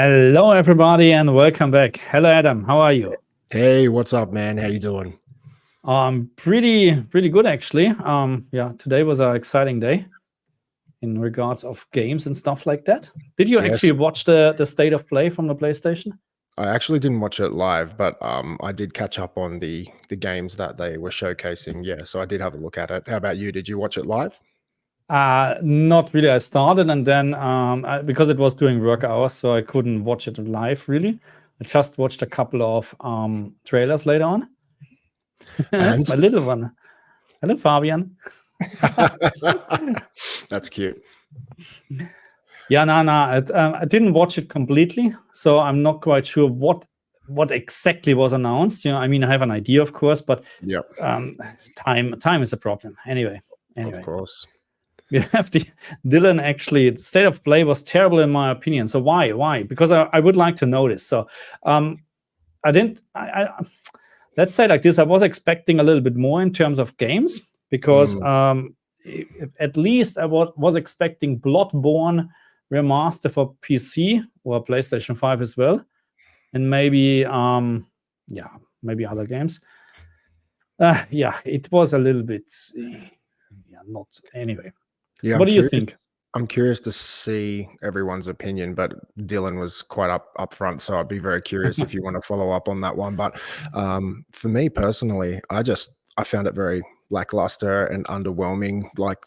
Hello, everybody, and welcome back. Hello, Adam. How are you? Hey, what's up, man? How you doing? Pretty good actually. Yeah, today was an exciting day in regards of games and stuff like that. Did you Yes, actually watch the state of play from the PlayStation? I actually didn't watch it live, but I did catch up on the games that they were showcasing. Yeah, so I did have a look at it. How about you? Did you watch it live? Not really. I started and then because it was during work hours, so I couldn't watch it live really. I just watched a couple of trailers later on. That's And my little one. Hello, Fabian. that's cute. Yeah, no. I didn't watch it completely, so I'm not quite sure what exactly was announced. I mean, I have an idea, of course, but Yep, time is a problem. Anyway, of course. we have the Dylan. Actually, the state of play was terrible in my opinion. So why? Because I would like to know this. So I didn't. Let's say like this. I was expecting a little bit more in terms of games because at least I was expecting Bloodborne remaster for PC or PlayStation 5 as well, and maybe maybe other games. It was a little bit not anyway. Yeah, So what do you think? I'm curious to see everyone's opinion, but Dylan was quite upfront, so I'd be very curious if you want to follow up on that one. But for me personally, I found it very lackluster and underwhelming. Like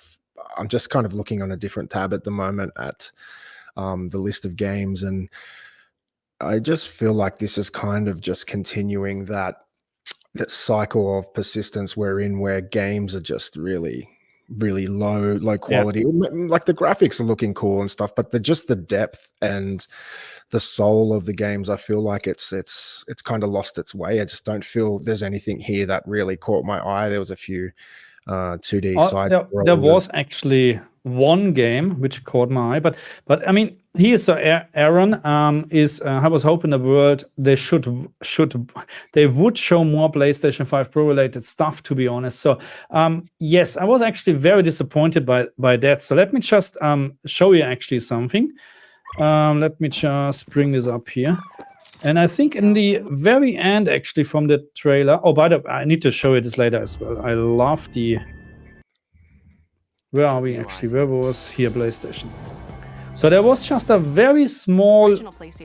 I'm just kind of looking on a different tab at the moment at the list of games, and I just feel like this is kind of just continuing that cycle of persistence we're in, where games are just really low Yeah. quality. Like the graphics are looking cool and stuff, but just the depth and the soul of the games, I feel like it's kind of lost its way. I just don't feel there's anything here that really caught my eye. There was a few 2D side there was actually one game which caught my eye, but I mean, here, so Aaron is I was hoping the world they would show more PlayStation 5 Pro related stuff, to be honest. So yes, I was actually very disappointed by that. So let me just show you actually something. Let me just bring this up here. And I think in the very end, actually, from the trailer. Oh, by the way, I need to show you this later as well. I love the. Where are we actually? Where was here PlayStation? So there was just a very small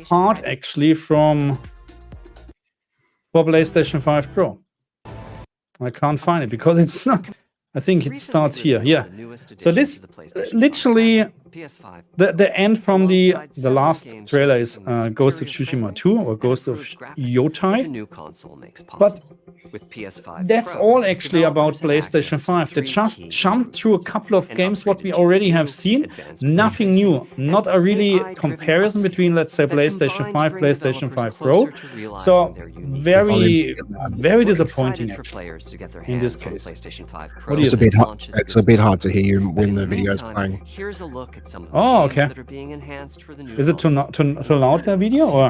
part actually for PlayStation 5 Pro. I can't find it because it's not. I think it starts here. Yeah. So this literally the end from the last trailer is Ghost of Tsushima 2 or Ghost of Yotai. But that's all actually about PlayStation 5. They just jumped through a couple of games what we already have seen. Nothing new. Not a really comparison between, let's say, PlayStation 5, PlayStation 5 Pro. So very disappointing actually in this case. What do you think? It's a bit hard to hear you when the video's playing. Oh, okay. Is it too loud, the video, or?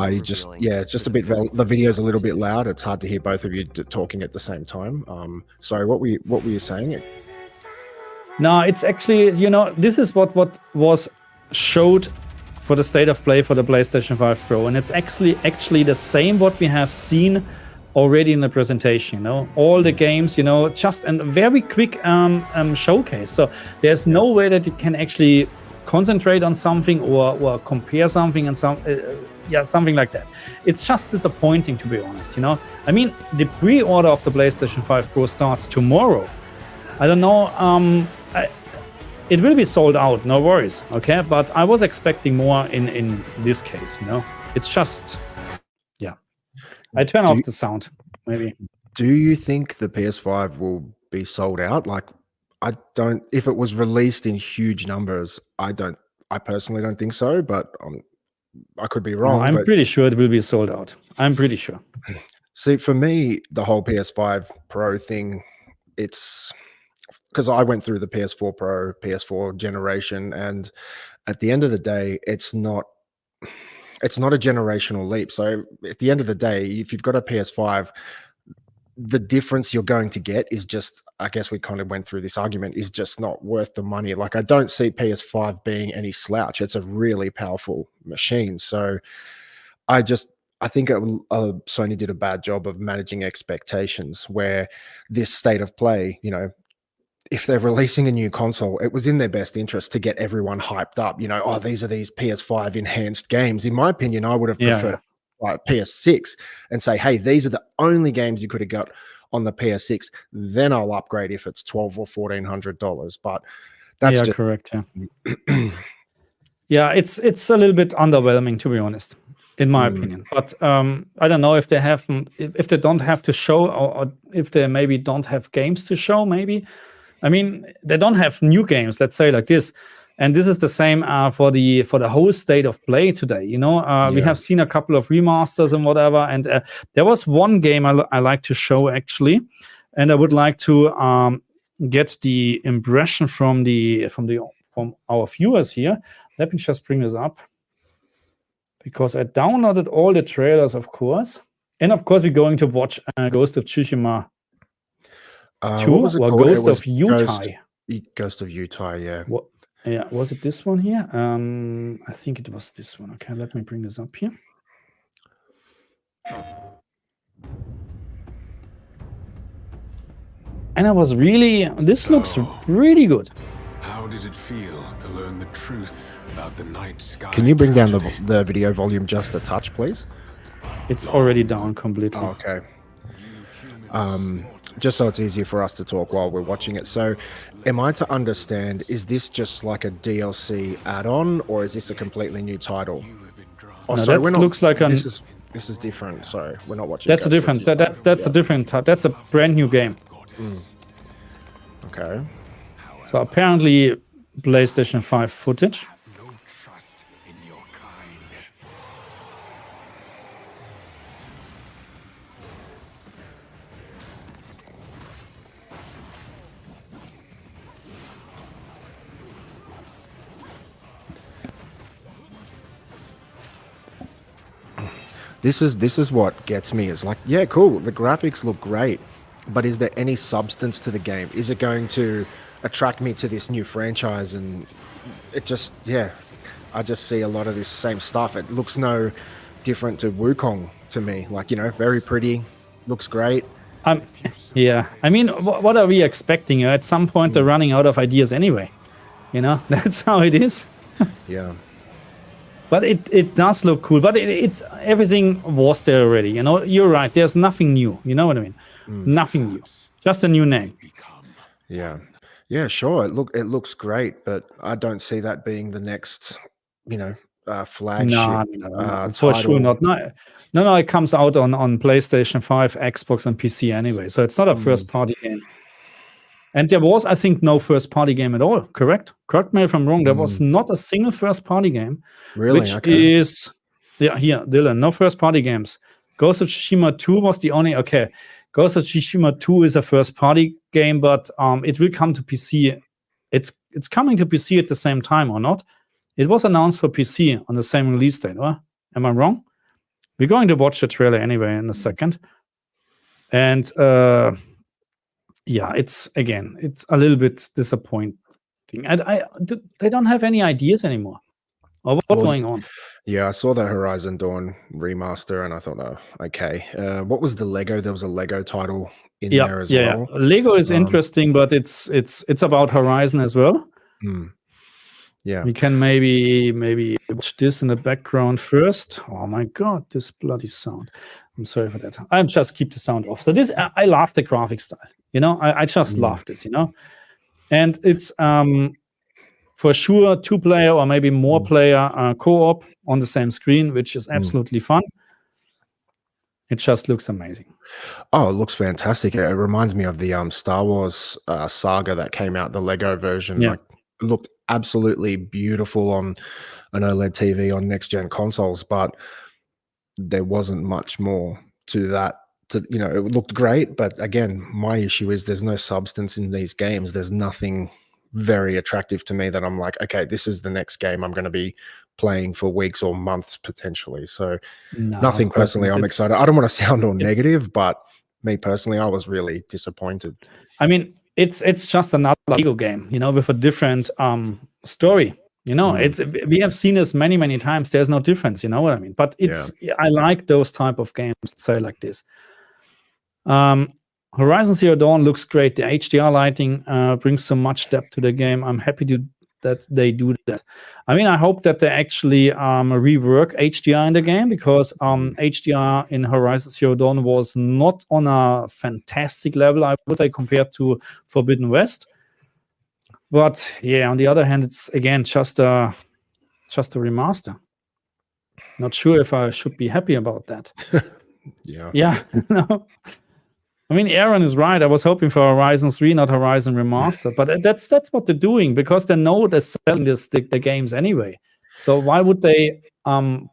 It's just a bit. The video's a little bit loud. It's hard to hear both of you talking at the same time. Sorry, what were you saying? No, it's actually, this is what was showed for the state of play for the PlayStation 5 Pro, and it's actually the same what we have seen already in the presentation. All the games, just a very quick showcase. So there's no way that you can actually concentrate on something or compare something and something like that. It's just disappointing, to be honest. I mean, the pre-order of the PlayStation 5 Pro starts tomorrow. I don't know. It will be sold out, no worries. Okay, but I was expecting more in this case. It's just, I turn off the sound, maybe. Do you think the PS5 will be sold out? Like, I don't. If it was released in huge numbers, I personally don't think so. But I could be wrong. I'm pretty sure it will be sold out. I'm pretty sure. See, for me, the whole PS5 Pro thing, it's because I went through the PS4 Pro, PS4 generation, and at the end of the day, it's not a generational leap. So at the end of the day, if you've got a PS5, the difference you're going to get is just, I guess we kind of went through this argument, is just not worth the money. Like, I don't see PS5 being any slouch. It's a really powerful machine. So I think Sony did a bad job of managing expectations, where this state of play, if they're releasing a new console, it was in their best interest to get everyone hyped up. Oh, these are these PS5 enhanced games. In my opinion, I would have preferred like PS6 and say, hey, these are the only games you could have got on the PS6. Then I'll upgrade if it's $1,200 or $1,400. But that's just correct. Yeah, yeah, it's a little bit underwhelming, to be honest, in my opinion. But I don't know if they don't have to show, or if they maybe don't have games to show. Maybe, I mean, they don't have new games. Let's say like this. And this is the same for the whole state of play today. We have seen a couple of remasters and whatever. And there was one game I like to show, actually, and I would like to get the impression from our viewers here. Let me just bring this up, because I downloaded all the trailers, of course, and of course we're going to watch Ghost of Tsushima 2, what was it or called? Ghost of Utah. Ghost of Utah, yeah. Yeah, was it this one here? I think it was this one. Okay, let me bring this up here. And I was really, this looks really good. How did it feel to learn the truth about the night sky? Can you bring down the video volume just a touch, please? It's already down completely. Oh, okay. Just so it's easier for us to talk while we're watching it. So, am I to understand, is this just like a DLC add-on, or is this a completely new title? Oh, no, sorry, looks like this is different. Sorry, we're not watching. That's a different. That's a different. That's a brand new game. Okay. So apparently, PlayStation 5 footage. This is what gets me. Is like, yeah, cool. The graphics look great, but is there any substance to the game? Is it going to attract me to this new franchise? And it just, I just see a lot of this same stuff. It looks no different to Wukong to me. Like, very pretty, looks great. Yeah. I mean, what are we expecting? At some point, they're running out of ideas anyway. That's how it is. Yeah. But it does look cool. But it everything was there already. You're right. There's nothing new. You know what I mean? Nothing new. Just a new name. Yeah. Yeah, sure. It looks great, but I don't see that being the next, flagship. No, for sure not. No, it comes out on PlayStation 5, Xbox, and PC anyway. So it's not a first-party game. And there was, I think, no first-party game at all. Correct me if I'm wrong. There was not a single first-party game. Really? Which okay. is, here, Dylan, no first-party games. Ghost of Tsushima 2 was the only. Okay, Ghost of Tsushima 2 is a first-party game, but it will come to PC. It's coming to PC at the same time, or not? It was announced for PC on the same release date, or am I wrong? We're going to watch the trailer anyway in a second. And it's a little bit disappointing. And they don't have any ideas anymore. Or what's going on? Yeah, I saw the Horizon Dawn remaster and I thought, oh, okay. What was the Lego? There was a Lego title in there as well. Yeah. Lego is interesting, but it's about Horizon as well. Yeah. We can maybe watch this in the background first. Oh my god, this bloody sound. I'm sorry for that. I'll just keep the sound off. So this, I love the graphic style. I just love this, And it's for sure 2-player or maybe more player co-op on the same screen, which is absolutely fun. It just looks amazing. Oh, it looks fantastic. It reminds me of the Star Wars saga that came out, the Lego version. Yeah. Like, it looked absolutely beautiful on an OLED TV on next-gen consoles, but there wasn't much more to that. It looked great, but again, my issue is there's no substance in these games. There's nothing very attractive to me that I'm like, okay, this is the next game I'm going to be playing for weeks or months potentially. So nothing personally I'm excited. I don't want to sound all negative, but me personally, I was really disappointed. I mean, it's just another Lego game, with a different story. We have seen this many times. There's no difference, you know what I mean? But I like those type of games, say like this. Horizon Zero Dawn looks great. The HDR lighting brings so much depth to the game. I'm happy that they do that. I mean, I hope that they actually rework HDR in the game, because HDR in Horizon Zero Dawn was not on a fantastic level, I would say, compared to Forbidden West. But yeah, on the other hand, it's again just a remaster. Not sure if I should be happy about that. Yeah. No. I mean, Aaron is right. I was hoping for Horizon 3, not Horizon Remastered. But that's what they're doing, because they know they're selling the games anyway. So why would they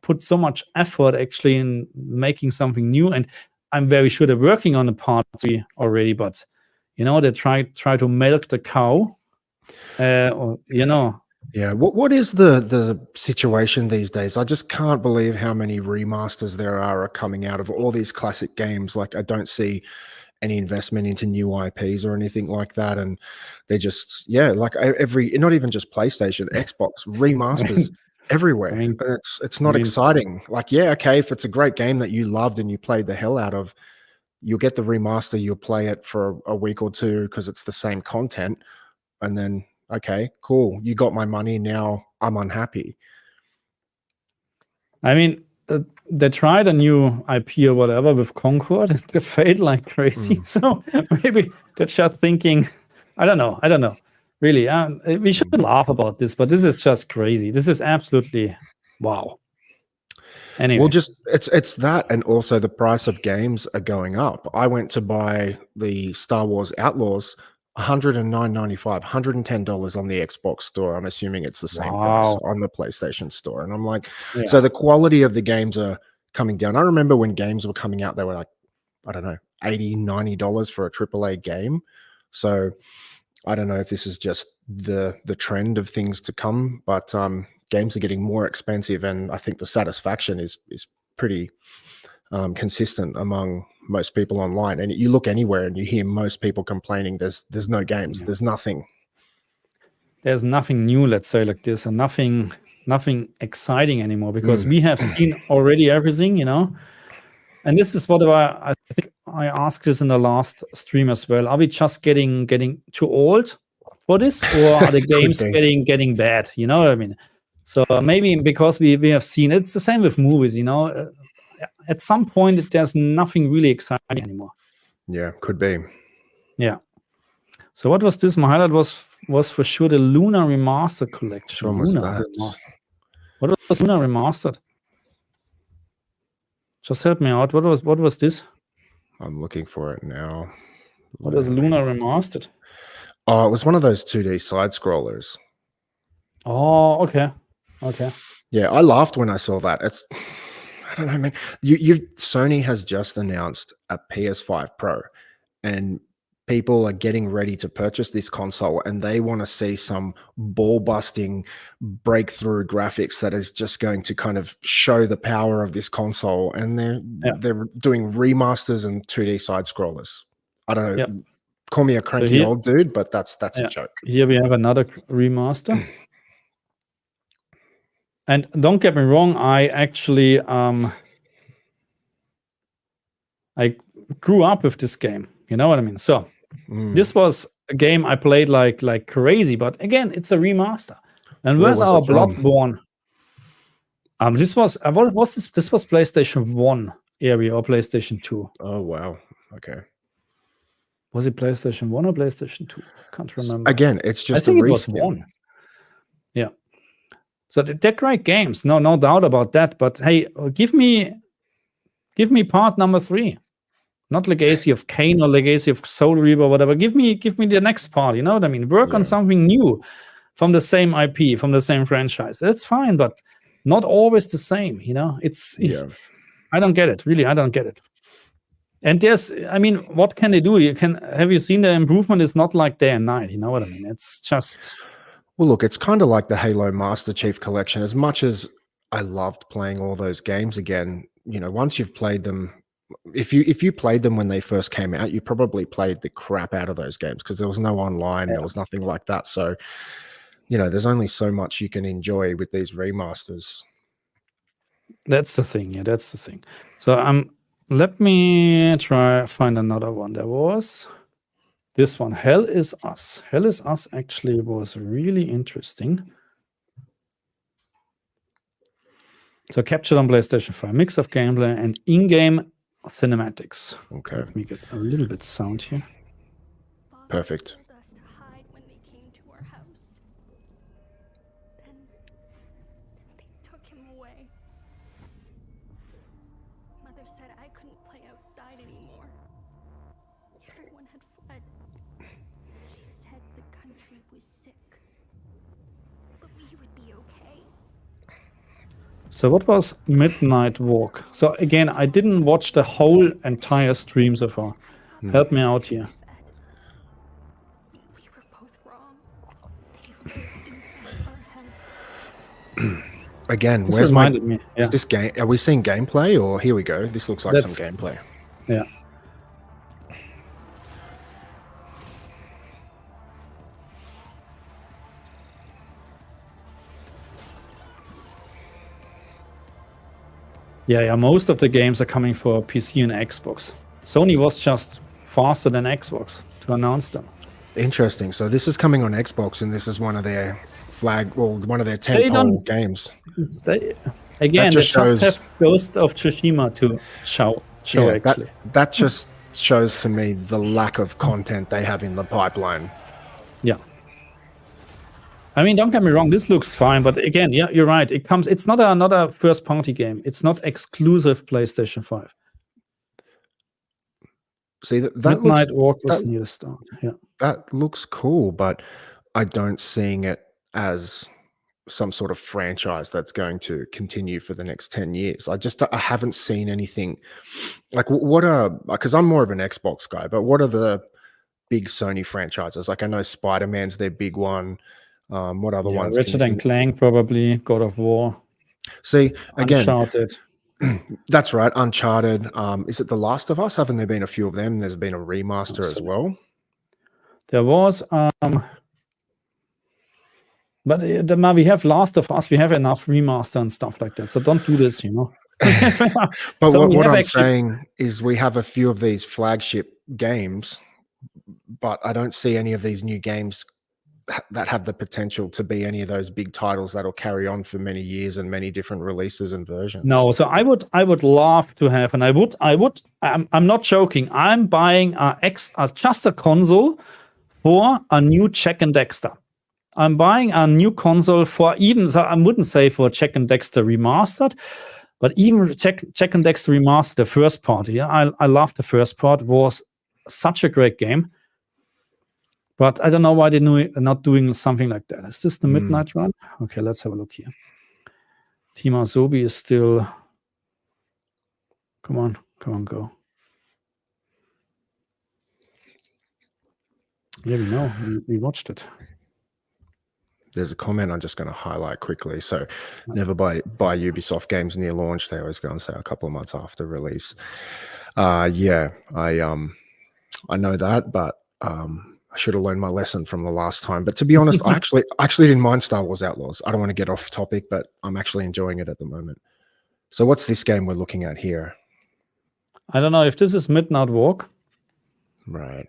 put so much effort actually in making something new? And I'm very sure they're working on the part 3 already, but they try to milk the cow. Yeah, what is the situation these days? I just can't believe how many remasters there are coming out of all these classic games. Like, I don't see any investment into new IPs or anything like that, and they just like not even just PlayStation, Xbox remasters everywhere. It's not exciting. Like, okay, if it's a great game that you loved and you played the hell out of, you'll get the remaster, you'll play it for a week or two because it's the same content, and then okay, cool, you got my money, now I'm unhappy. I mean, they tried a new IP or whatever with Concord. It failed like crazy. So maybe they're just thinking, I don't know. Really, we shouldn't laugh about this, but this is just crazy. This is absolutely wow. Anyway. Well, just it's that, and also the price of games are going up. I went to buy the Star Wars Outlaws, $109.95, $110 on the Xbox store. I'm assuming it's the same price on the PlayStation store. And I'm like, so the quality of the games are coming down. I remember when games were coming out, they were like, I don't know, $80, $90 for a AAA game. So I don't know if this is just the trend of things to come, but games are getting more expensive, and I think the satisfaction is pretty consistent among most people online. And you look anywhere and you hear most people complaining there's no games, there's nothing new, let's say like this, and nothing exciting anymore, because we have seen already everything, and this is what I think I asked this in the last stream as well. Are we just getting too old for this, or are the games getting bad? You know what I mean? So maybe because we have seen it's the same with movies, at some point there's nothing really exciting anymore. Yeah, could be. Yeah. So what was this? My highlight was for sure the Luna Remastered collection. What was that? What was Luna Remastered? Just help me out. What was this? I'm looking for it now. What was Luna Remastered? Oh, it was one of those 2D side scrollers. Oh, okay. Yeah, I laughed when I saw that. I don't know, man. Sony has just announced a PS5 Pro, and people are getting ready to purchase this console, and they want to see some ball-busting breakthrough graphics that is just going to kind of show the power of this console. And they're doing remasters and 2D side scrollers. I don't know. Call me a cranky old dude, but that's a joke. Here we have another remaster. And don't get me wrong, I actually I grew up with this game. You know what I mean? So this was a game I played like crazy, but again, it's a remaster. And where's our Bloodborne? This was what was this? This was PlayStation 1 area or PlayStation 2. Oh wow. Okay. Was it PlayStation 1 or PlayStation 2? Can't remember. Again, it's just I think it was 1. Yeah. So they're great games, no doubt about that. But hey, give me part number 3, not Legacy of Kain or Legacy of Soul Reaper or whatever. Give me the next part. You know what I mean? Work on something new from the same IP, from the same franchise. That's fine, but not always the same. I don't get it. Really, I don't get it. And what can they do? Have you seen the improvement? It's not like day and night. You know what I mean? It's just. Well, look, it's kind of like the Halo Master Chief Collection. As much as I loved playing all those games again, once you've played them if you played them when they first came out, you probably played the crap out of those games because there was no online, there was nothing like that. So, there's only so much you can enjoy with these remasters. That's the thing. Yeah, that's the thing. So let me try find another one. There was this one. Hell is Us. Hell is Us actually was really interesting. So captured on PlayStation 5, mix of gameplay and in-game cinematics. Okay, Let me get a little bit sound here. perfect. Told us to hide when they came to our house. Then they took him away. Mother said I couldn't play outside anymore. Everyone had fled. She said the country was sick. But we would be okay. So what was Midnight Walk? So again, I didn't watch the whole entire stream so far. Help me out here. We were both wrong. They lived inside our heads. Again, This where's my reminded me. Yeah. is this game? Are we seeing gameplay or here we go? This looks like That's- some gameplay. Yeah. Yeah, most of the games are coming for PC and Xbox. Sony was just faster than Xbox to announce them. Interesting. So this is coming on Xbox, and this is one of their one of their They don't- tentpole games. They again just they just shows- have Ghost of Tsushima to show Yeah, actually. that just shows to me the lack of content they have in the pipeline. Yeah. I mean, don't get me wrong, this looks fine, but again, yeah, you're right. It's not another first party game. It's not exclusive PlayStation 5. See that Midnight Walk was that- near the start. Yeah. that looks cool, but I don't seeing it as some sort of franchise that's going to continue for the next 10 years. I haven't seen anything like because I'm more of an Xbox guy, but what are the big Sony franchises? Like I know Spider-Man's their big one. What other Yeah, ones? Ratchet and Clank, probably. God of War. See, again, Uncharted. that's right. Uncharted. Is it The Last of Us? Haven't there been a few of them? There's been a remaster as well. There was but we have Last of Us, we have enough remaster and stuff like that. So don't do this, But So we what have I'm actually- saying is we have a few of these flagship games, but I don't see any of these new games that have the potential to be any of those big titles that'll carry on for many years and many different releases and versions. No, so I would love to have, and I'm not joking. I'm buying just a console for a new Jack and Dexter. I'm buying a new console for so I wouldn't say for Jack and Dexter remastered, but even Jack and Dexter remastered, the first part. Yeah, I love the first part. Was such a great game. But I don't know why they're not doing something like that. Is this the Midnight Run? Okay, let's have a look here. Team Asobi is still. Come on, go. Yeah, we know. We watched it. There's a comment I'm just going to highlight quickly. So, never buy Ubisoft games near launch. They always go and say a couple of months after release. Yeah, I know that, but I should have learned my lesson from the last time. But to be honest, I actually didn't mind Star Wars Outlaws. I don't want to get off topic, but I'm actually enjoying it at the moment. So, what's this game we're looking at here? I don't know if this is Midnight Walk. Right.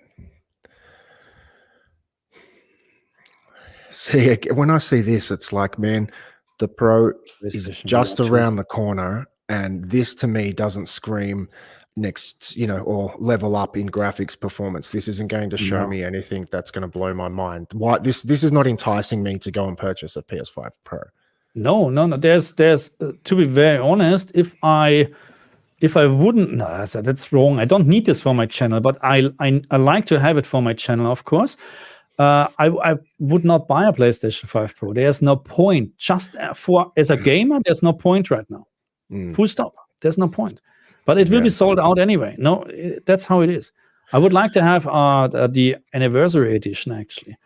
See, when I see this, it's like, man, the Pro is PlayStation just VR, around the corner, and this to me doesn't scream next, or level up in graphics performance. This isn't going to show No. me anything that's going to blow my mind. Why this is not enticing me to go and purchase a PS5 Pro. No. There's to be very honest, if I wouldn't, no, I said that's wrong. I don't need this for my channel, but I like to have it for my channel, of course. I would not buy a PlayStation 5 Pro. There's no point. Just as a gamer, there's no point right now. Full stop. There's no point. But it will be sold out anyway. No, that's how it is. I would like to have the anniversary edition, actually.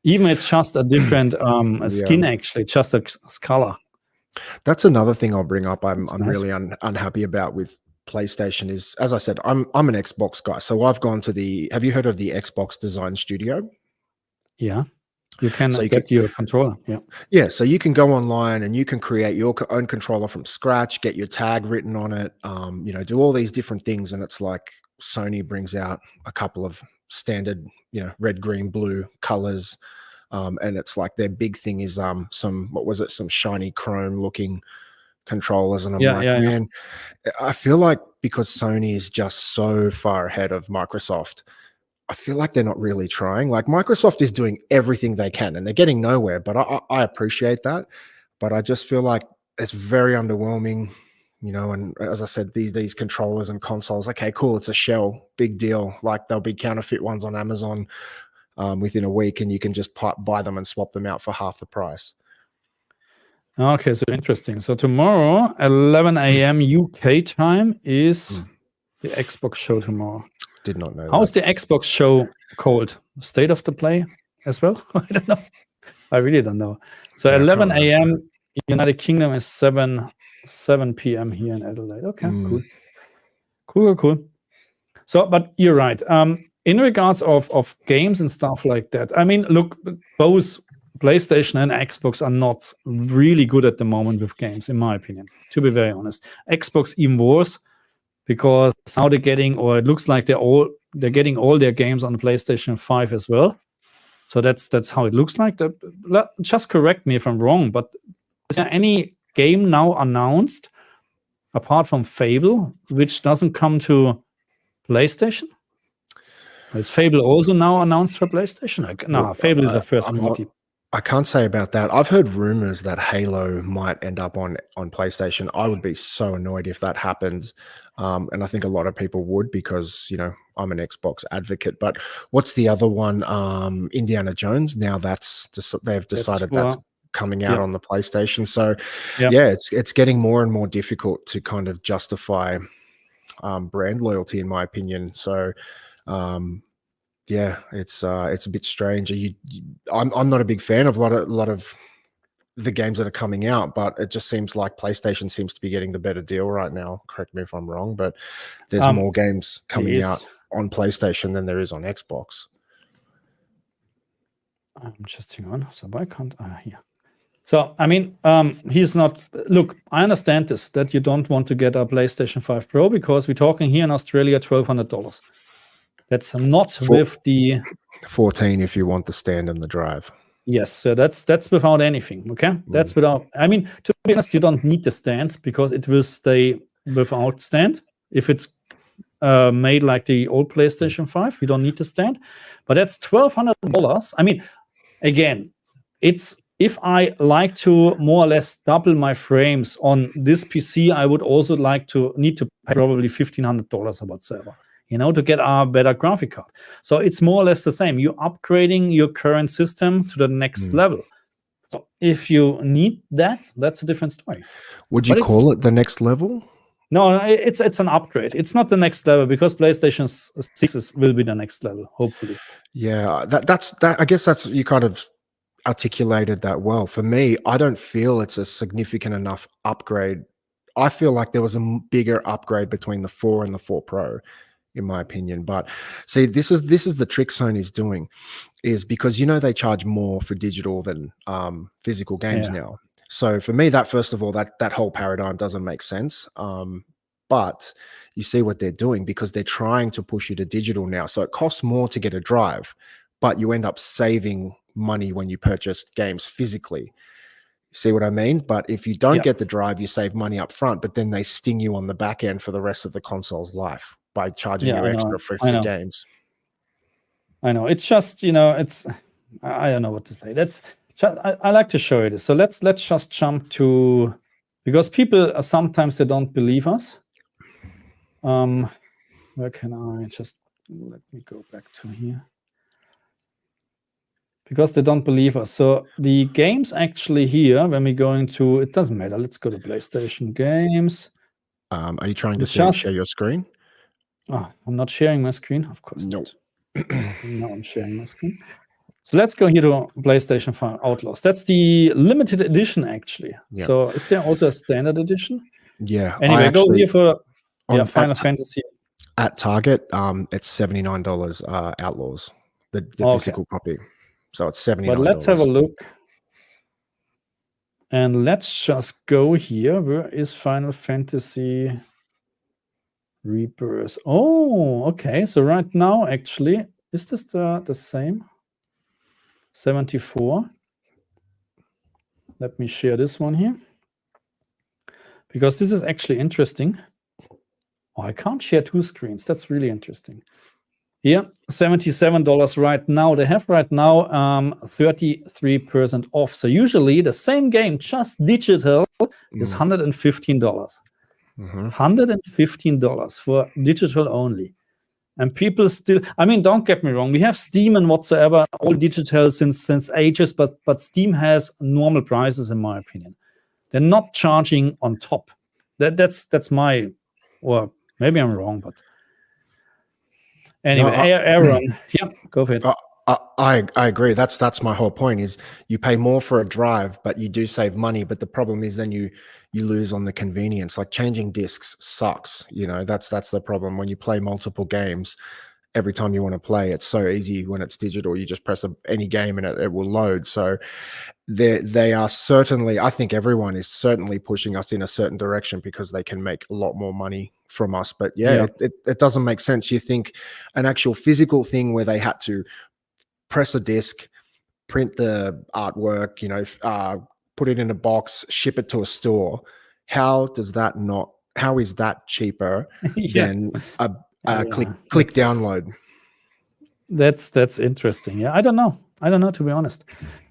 Even it's just a different skin, actually, just a color. That's another thing I'll bring up. I'm nice. really unhappy about with PlayStation is, as I said, I'm an Xbox guy, so I've gone to the. Have you heard of the Xbox Design Studio? Yeah. You can So you get your controller. Yeah. Yeah, so you can go online and you can create your own controller from scratch, get your tag written on it, do all these different things. And it's like Sony brings out a couple of standard, red, green, blue colors. And it's like their big thing is some shiny chrome looking controllers. And I'm Yeah. like, Yeah. Yeah. man, I feel like because Sony is just so far ahead of Microsoft, I feel like they're not really trying. Like Microsoft is doing everything they can and they're getting nowhere, but I appreciate that. But I just feel like it's very underwhelming, and as I said, these controllers and consoles, okay, cool, it's a shell, big deal. Like there'll be counterfeit ones on Amazon within a week and you can just buy them and swap them out for half the price. Okay, so interesting. So tomorrow, 11 a.m. UK time is the Xbox show tomorrow. Did not know How's that. the Xbox show called? State of the Play as well? I don't know. I really don't know. So Yeah, I can't 11 remember. a.m. United Kingdom is 7 p.m. here in Adelaide. Okay, cool. So, but you're right. In regards of games and stuff like that, I mean, look, both PlayStation and Xbox are not really good at the moment with games, in my opinion, to be very honest. Xbox even worse, because now they're getting, or it looks like they're getting all their games on the PlayStation 5 as well. So that's how it looks like. Just correct me if I'm wrong, but is there any game now announced apart from Fable which doesn't come to PlayStation? Is Fable also now announced for PlayStation? No, Fable is a first party. I can't say about that. I've heard rumors that Halo might end up on PlayStation. I would be so annoyed if that happens. And I think a lot of people would because, I'm an Xbox advocate. But what's the other one? Indiana Jones. Now they've decided that's coming out on the PlayStation. So, it's getting more and more difficult to kind of justify brand loyalty, in my opinion. So, it's a bit strange. I'm not a big fan of a lot of the games that are coming out, but it just seems like PlayStation seems to be getting the better deal right now. Correct me if I'm wrong, but there's more games coming out on PlayStation than there is on Xbox. Just hang on. So why can't I here? So I mean, he's not. Look, I understand this, that you don't want to get a PlayStation 5 Pro because we're talking here in Australia $1,200. That's not with the 14 if you want the stand and the drive. Yes, so that's without anything. Okay, that's without. I mean, to be honest, you don't need the stand because it will stay without stand. If it's made like the old PlayStation 5, you don't need the stand. But that's $1,200. I mean, again, it's if I like to more or less double my frames on this PC, I would also need to pay probably $1,500 or whatsoever, to get a better graphic card. So it's more or less the same. You're upgrading your current system to the next level. So if you need that, that's a different story. Would you call it the next level? No, it's an upgrade. It's not the next level because PlayStation 6 will be the next level, hopefully. Yeah, that's I guess that's, you kind of articulated that well. For me, I don't feel it's a significant enough upgrade. I feel like there was a bigger upgrade between the 4 and the 4 Pro, in my opinion. But see, this is the trick Sony's doing, is because they charge more for digital than physical games now. So for me, that first of all, that whole paradigm doesn't make sense. But you see what they're doing because they're trying to push you to digital now. So it costs more to get a drive, but you end up saving money when you purchase games physically. See what I mean? But if you don't get the drive, you save money up front, but then they sting you on the back end for the rest of the console's life by charging you extra for games. I know. It's just, it's, I don't know what to say. I like to show you this. So let's just jump to, because people sometimes they don't believe us. Where can I just, let me go back to here. Because they don't believe us. So the games actually here, when we're going to, it doesn't matter. Let's go to PlayStation games. Are you trying to share your screen? Oh, I'm not sharing my screen. Of course not. Now I'm sharing my screen. So let's go here to PlayStation 5 Outlaws. That's the limited edition, actually. So is there also a standard edition? Yeah. Anyway, go here for Yeah, On Final Fantasy. at Target, it's $79 Outlaws, the Okay. physical copy. So it's But $79. let's have a look. And let's just go here. Where is Final Fantasy Rebirth? Oh, okay. So right now, actually, is this the same? 74. Let me share this one here. Because this is actually interesting. Oh, I can't share two screens. That's really interesting. Here, $77 right now. They have right now 33% off. So usually the same game, just digital, is $115. $115 for digital only. And people still, I mean, don't get me wrong, we have Steam and whatsoever, all digital since ages, but Steam has normal prices, in my opinion. They're not charging on top. That's my, or maybe I'm wrong, but anyway, No, Aaron, yeah, go ahead. I agree. That's my whole point. Is you pay more for a drive, but you do save money. But the problem is then you lose on the convenience. Like changing discs sucks. You know, that's the problem when you play multiple games. Every time you want to play, it's so easy when it's digital. You just press any game and it will load. So they are certainly, I think everyone is certainly pushing us in a certain direction because they can make a lot more money from us. But yeah. It doesn't make sense. You think an actual physical thing where they had to press a disc, print the artwork, you know, put it in a box, ship it to a store. How is that cheaper than a click download? That's interesting. Yeah, I don't know, to be honest.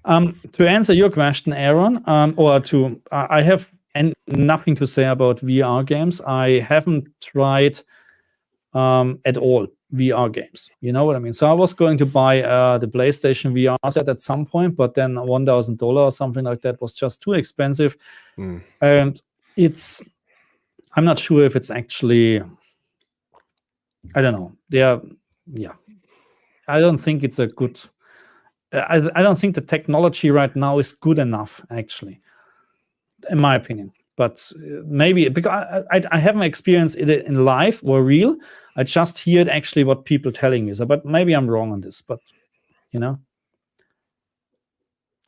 To answer your question, Aaron, I have nothing to say about VR games. I haven't tried at all VR games. You know what I mean? So I was going to buy the PlayStation VR set at some point, but then $1,000 or something like that was just too expensive. And I'm not sure if it's actually, I don't know. I don't think it's a good, I don't think the technology right now is good enough, actually, in my opinion. But maybe because I haven't experienced it in live or real. I just hear actually what people telling me. So, but maybe I'm wrong on this. But you know,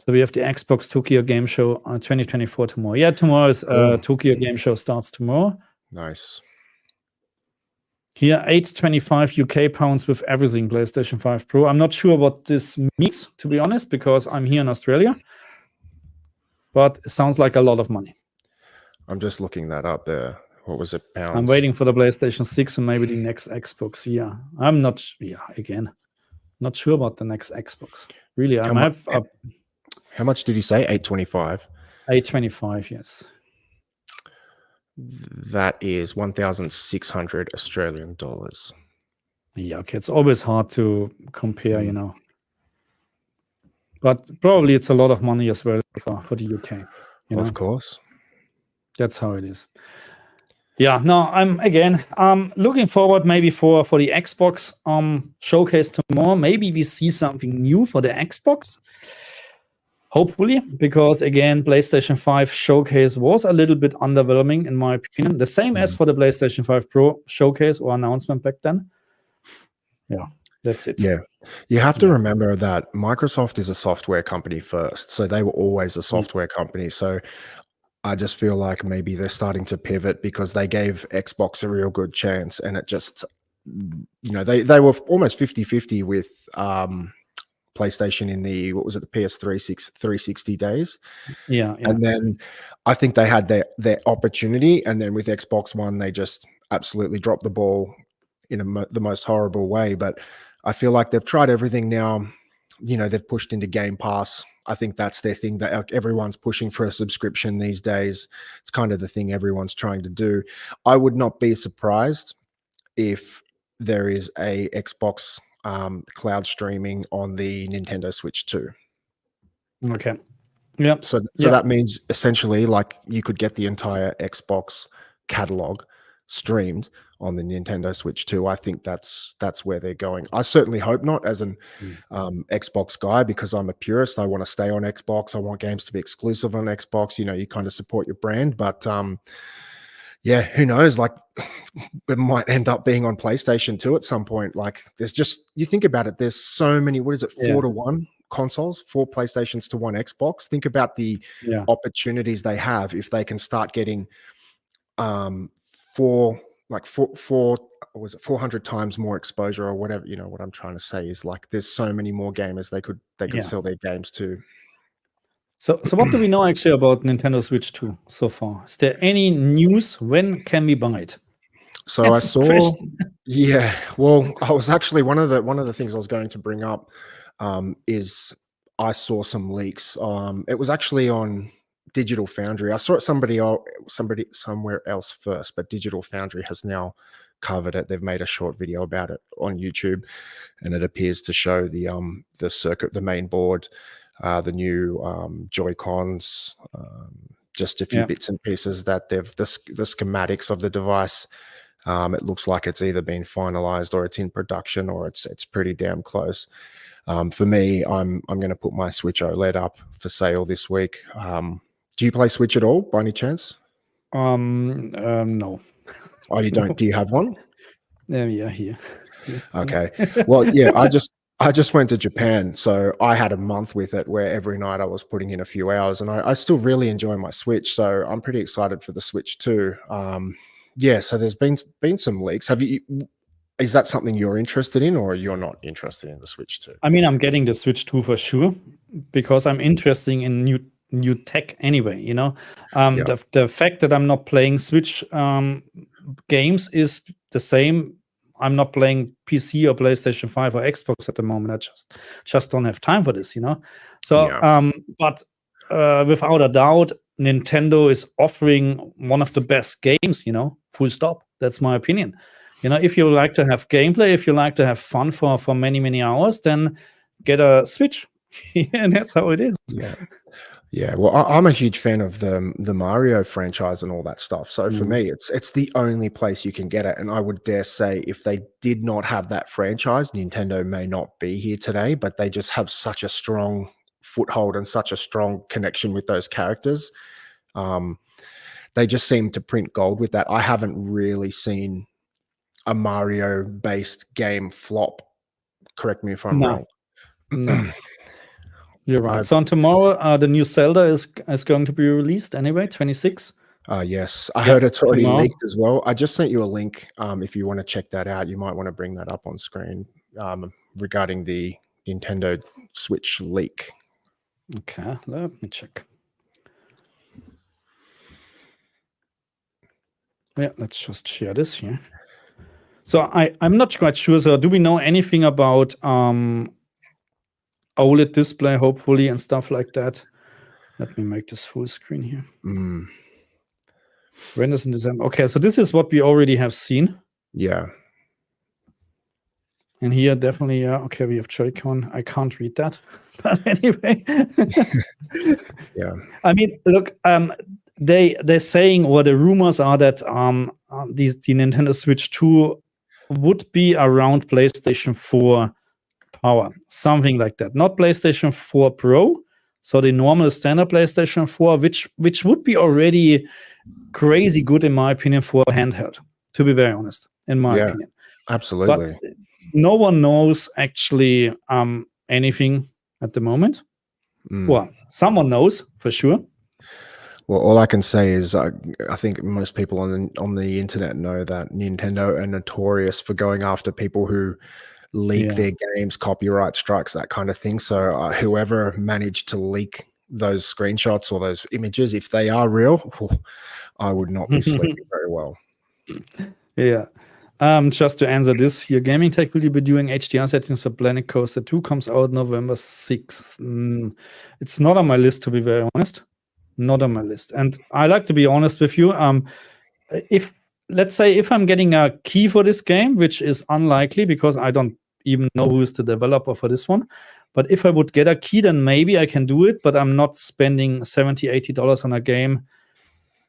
so we have the Xbox Tokyo Game Show 2024 tomorrow. Yeah, tomorrow's Tokyo Game Show starts tomorrow. Nice. Here, £825 UK pounds with everything PlayStation 5 Pro. I'm not sure what this means, to be honest, because I'm here in Australia. But it sounds like a lot of money. I'm just looking that up there. What was it, pounds? I'm waiting for the PlayStation 6 and maybe the next Xbox. Yeah, I'm not. Yeah, again, not sure about the next Xbox. Really, how much did you say? 825. 825. Yes. That is 1,600 Australian dollars. Yeah. Okay. It's always hard to compare, you know. But probably it's a lot of money as well for the UK. Of course. That's how it is. Yeah, no, I'm looking forward maybe for the Xbox showcase tomorrow. Maybe we see something new for the Xbox. Hopefully, because again, PlayStation 5 showcase was a little bit underwhelming in my opinion. The same as for the PlayStation 5 Pro showcase or announcement back then. Yeah, that's it. Yeah. You have to remember that Microsoft is a software company first. So they were always a software company. So I just feel like maybe they're starting to pivot because they gave Xbox a real good chance, and it just, you know, they were almost 50-50 with PlayStation in the, what was it, the PS3 360 days. Yeah. And then I think they had their opportunity, and then with Xbox One, they just absolutely dropped the ball in the most horrible way. But I feel like they've tried everything now. You know, they've pushed into Game Pass. I think that's their thing, that everyone's pushing for a subscription these days. It's kind of the thing everyone's trying to do. I would not be surprised if there is a Xbox cloud streaming on the Nintendo Switch too. Okay. Yeah. So that means essentially like you could get the entire Xbox catalog streamed on the Nintendo Switch too. I think that's where they're going. I certainly hope not, as an Xbox guy, because I'm a purist. I want to stay on Xbox. I want games to be exclusive on Xbox. You know, you kind of support your brand, but yeah, who knows? Like it might end up being on PlayStation 2 at some point. Like, there's just, you think about it, there's so many, what is it, 4-to-1 consoles, 4 PlayStations to 1 Xbox. Think about the opportunities they have if they can start getting four, was it 400 times more exposure or whatever. You know what I'm trying to say is, like, there's so many more gamers they could sell their games to. So what do we know actually about Nintendo Switch 2 so far? Is there any news? When can we buy it? So That's I the saw, question. yeah. Well, I was actually one of the things I was going to bring up is I saw some leaks. It was actually on Digital Foundry. I saw it somewhere else first, but Digital Foundry has now covered it. They've made a short video about it on YouTube, and it appears to show the circuit, the main board, the new Joy-Cons, just a few bits and pieces that the schematics of the device. It looks like it's either been finalized or it's in production, or it's pretty damn close. For me, I'm going to put my Switch OLED up for sale this week. Do you play Switch at all, by any chance? No. Oh, you don't? Do you have one? Yeah, here. Okay. Well, yeah, I just went to Japan, so I had a month with it where every night I was putting in a few hours, and I still really enjoy my Switch, so I'm pretty excited for the Switch too. Yeah, so there's been some leaks. Is that something you're interested in, or you're not interested in the Switch 2? I mean, I'm getting the Switch 2 for sure because I'm interested in new tech anyway, you know. The fact that I'm not playing Switch games is the same. I'm not playing PC or PlayStation 5 or Xbox at the moment. I just don't have time for this, you know. So, but without a doubt, Nintendo is offering one of the best games, you know, full stop. That's my opinion. You know, if you like to have gameplay, if you like to have fun for many, many hours, then get a Switch. And that's how it is. Yeah. Well, I'm a huge fan of the Mario franchise and all that stuff. So for me, it's the only place you can get it. And I would dare say, if they did not have that franchise, Nintendo may not be here today, but they just have such a strong foothold and such a strong connection with those characters. They just seem to print gold with that. I haven't really seen a Mario-based game flop. Correct me if I'm wrong. No. You're right. So on tomorrow, the new Zelda is going to be released anyway, 26. Yes. I heard it's already leaked as well. I just sent you a link. If you want to check that out, you might want to bring that up on screen regarding the Nintendo Switch leak. Okay, let me check. Yeah, let's just share this here. So I'm not quite sure. So do we know anything about OLED display, hopefully, and stuff like that? Let me make this full screen here. Renders in December. Okay, so this is what we already have seen. Yeah. And here, definitely, okay, we have Joy-Con. I can't read that. But anyway. Yeah. I mean, look, they're saying, or the rumors are that the Nintendo Switch 2 would be around PlayStation 4 power, something like that. Not PlayStation 4 Pro, so the normal standard PlayStation 4, which would be already crazy good in my opinion for a handheld, to be very honest, in my opinion. Absolutely. But no one knows actually anything at the moment. Well, someone knows for sure. Well, all I can say is I think most people on the internet know that Nintendo are notorious for going after people who leak their games, copyright strikes, that kind of thing. So whoever managed to leak those screenshots or those images, if they are real, I would not be sleeping very well. Yeah. Just to answer this, your gaming tech will you be doing HDR settings for Planet Coaster 2 comes out November 6th. It's not on my list, to be very honest. Not on my list. And I like to be honest with you. Let's say if I'm getting a key for this game, which is unlikely because I don't even know who is the developer for this one. But if I would get a key, then maybe I can do it. But I'm not spending $70, $80 on a game.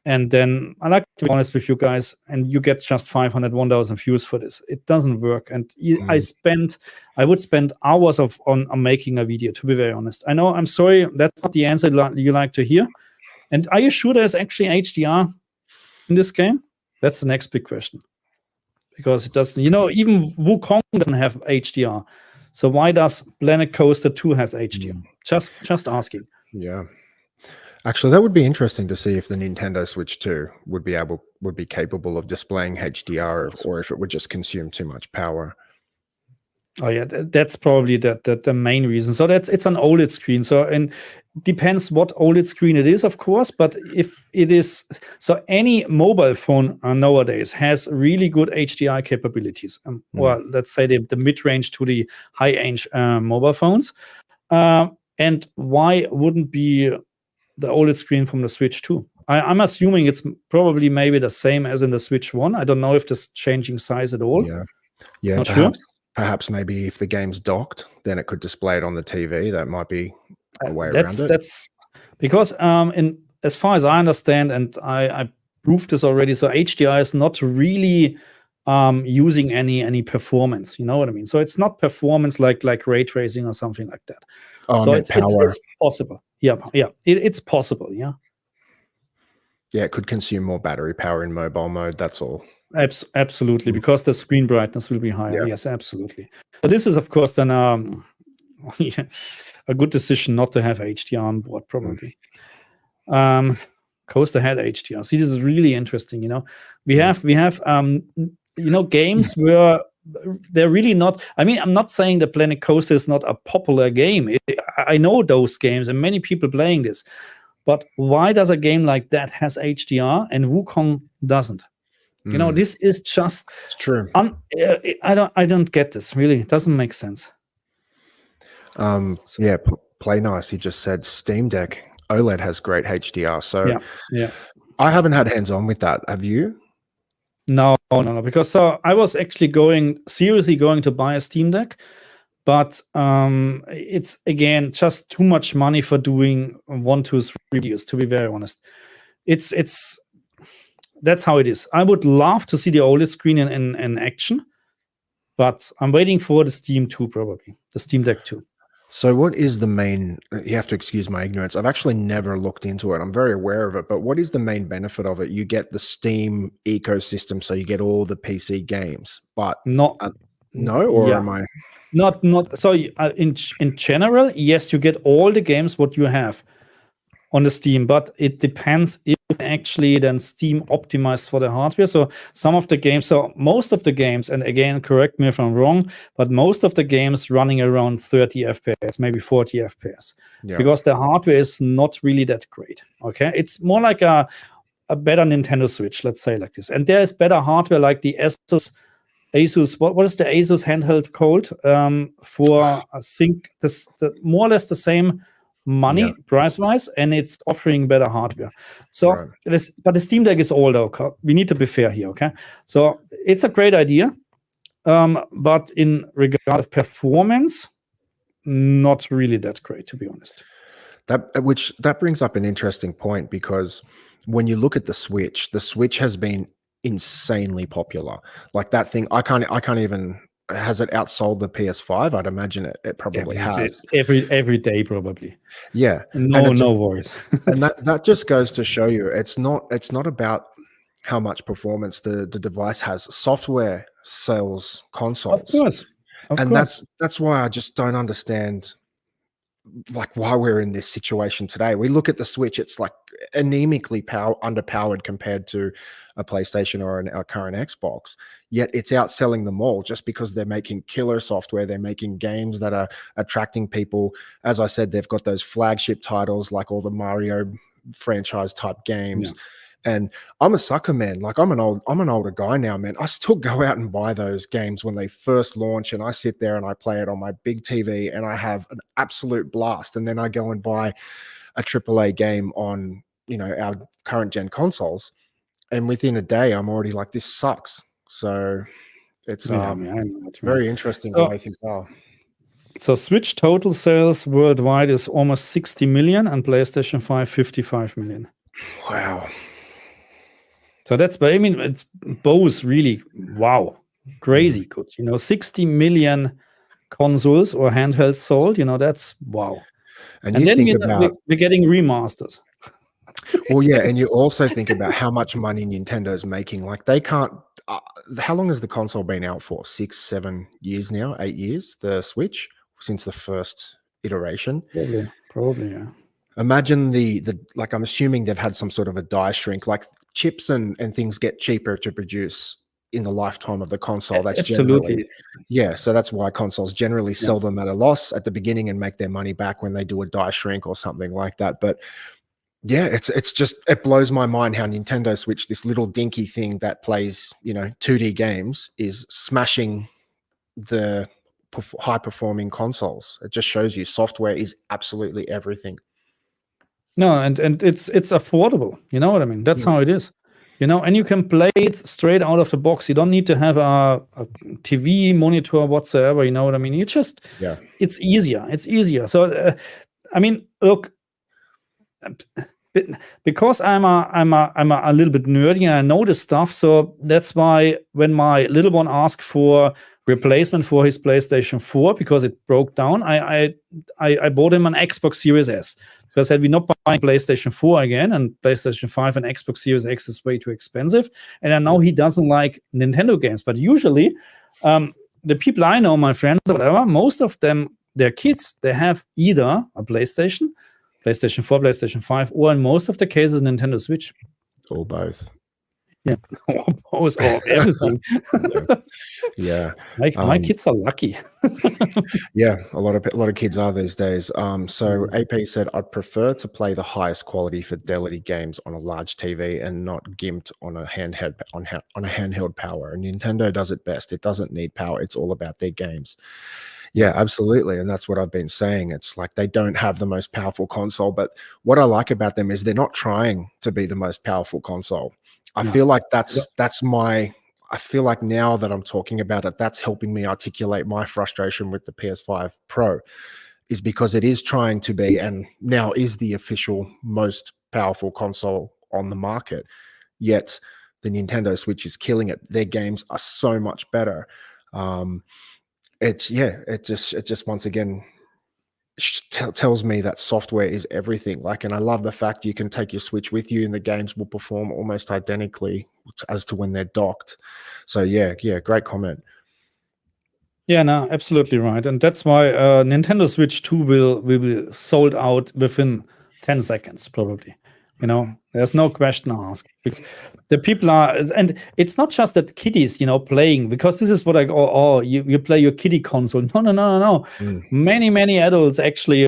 And then I like to be honest with you guys, and you get just 500, 1,000 views for this. It doesn't work. And I would spend hours on making a video, to be very honest. I know, I'm sorry, that's not the answer you like to hear. And are you sure there's actually HDR in this game? That's the next big question. because it doesn't. Even Wukong doesn't have HDR. So why does Planet Coaster 2 has HDR? Just asking. Yeah. Actually, that would be interesting to see if the Nintendo Switch 2 would be capable of displaying HDR, or if it would just consume too much power. Oh yeah, that's probably the main reason. So it's an OLED screen. So, and depends what OLED screen it is, of course. But if it is, so any mobile phone nowadays has really good HDR capabilities. Or let's say the mid-range to the high-range mobile phones. And why wouldn't be the OLED screen from the Switch 2? I'm assuming it's probably maybe the same as in the Switch 1. I don't know if this changing size at all. Yeah. Not sure. Perhaps maybe if the game's docked, then it could display it on the TV. That might be a way around it. That's because as far as I understand, and I proved this already, so HDR is not really using any performance. You know what I mean? So it's not performance like ray tracing or something like that. Oh, so I meant power. It's possible. Yeah. It's possible. Yeah. Yeah, it could consume more battery power in mobile mode. That's all. Absolutely, because the screen brightness will be higher. Yes, absolutely. But this is, of course, then a good decision not to have HDR on board, probably. Coaster had HDR. See, this is really interesting. We have games where they're really not. I mean, I'm not saying the Planet Coaster is not a popular game. I know those games and many people playing this. But why does a game like that has HDR and Wukong doesn't? This is just true. I don't get this. Really, it doesn't make sense. Yeah, Play Nice. He just said Steam Deck OLED has great HDR. So yeah. I haven't had hands on with that. Have you? No. Because I was actually seriously going to buy a Steam Deck, but it's again just too much money for doing 1, 2, 3 reviews. To be very honest, it's. That's how it is. I would love to see the OLED screen in action, but I'm waiting for the Steam 2, probably. The Steam Deck 2. So what is the main... You have to excuse my ignorance. I've actually never looked into it. I'm very aware of it, but what is the main benefit of it? You get the Steam ecosystem, so you get all the PC games, but... No? Or am I... Not. So in general, yes, you get all the games what you have on the Steam, but it depends if actually then Steam optimized for the hardware. So most of the games, and again, correct me if I'm wrong, but most of the games running around 30 FPS, maybe 40 FPS, because the hardware is not really that great. Okay, it's more like a better Nintendo Switch, let's say like this. And there is better hardware like the Asus. What is the Asus handheld called? For I think more or less the same money price-wise, and it's offering better hardware. So, but the Steam Deck is older. Okay? We need to be fair here, okay? So it's a great idea, but in regard of performance, not really that great, to be honest. That brings up an interesting point, because when you look at the Switch has been insanely popular. Like that thing, I can't even. Has it outsold the PS5? I'd imagine it probably has. Every day, probably. Yeah. No worries. And that just goes to show you it's not about how much performance the device has. Software sells consoles. Of course. That's why I just don't understand like why we're in this situation today. We look at the Switch, it's like anemically underpowered compared to a PlayStation or a current Xbox, yet it's outselling them all just because they're making killer software. They're making games that are attracting people. As I said, they've got those flagship titles like all the Mario franchise type games. And I'm a sucker, man. Like I'm an older guy now, man. I still go out and buy those games when they first launch, and I sit there and I play it on my big TV and I have an absolute blast. And then I go and buy a AAA game on, our current gen consoles, and within a day I'm already like, this sucks. So it's very interesting the way things are. So Switch total sales worldwide is almost 60 million, and PlayStation 5 55 million. Wow. So it's both really, crazy good. 60 million consoles or handhelds sold, that's wow. And then we're getting remasters. Well, yeah, and you also think about how much money Nintendo's making. Like how long has the console been out for? 6, 7 years now, 8 years, the Switch, since the first iteration. Probably, yeah. Imagine the like, I'm assuming they've had some sort of a die shrink, like chips and things get cheaper to produce in the lifetime of the console. That's generally, Absolutely. yeah. So that's why consoles generally Yeah. sell them at a loss at the beginning and make their money back when they do a die shrink or something like that. But yeah, it's just, it blows my mind how Nintendo Switch, this little dinky thing that plays, 2D games, is smashing the high performing consoles. It just shows you software is absolutely everything. No, and it's affordable. You know what I mean? That's how it is. And you can play it straight out of the box. You don't need to have a TV monitor whatsoever. You know what I mean? Yeah. It's easier. It's easier. So, I mean, look, because I'm a little bit nerdy and I know this stuff. So that's why when my little one asked for replacement for his PlayStation 4 because it broke down, I bought him an Xbox Series S. Because I said, we're not buying PlayStation 4 again, and PlayStation 5 and Xbox Series X is way too expensive. And I know he doesn't like Nintendo games, but usually the people I know, my friends or whatever, most of them, their kids, they have either a PlayStation 4, PlayStation 5, or in most of the cases, Nintendo Switch. Or both. Yeah, or both, or everything. Yeah. My kids are lucky. Yeah, a lot of kids are these days. So AP said, I'd prefer to play the highest quality fidelity games on a large TV and not gimped on a handheld power. And Nintendo does it best. It doesn't need power. It's all about their games. Yeah, absolutely. And that's what I've been saying. It's like they don't have the most powerful console, but what I like about them is they're not trying to be the most powerful console. I feel like I feel like now that I'm talking about it, that's helping me articulate my frustration with the PS5 Pro, is because it is trying to be, and now is the official most powerful console on the market. Yet the Nintendo Switch is killing it. Their games are so much better. It just once again tells me that software is everything. Like, and I love the fact you can take your Switch with you and the games will perform almost identically as to when they're docked. So yeah, great comment. Yeah, no, absolutely right. And that's why Nintendo Switch 2 will be sold out within 10 seconds, probably. There's no question asked, because the people are, and it's not just that kiddies, playing, because this is what I go, oh, you play your kiddie console. No. Many adults actually,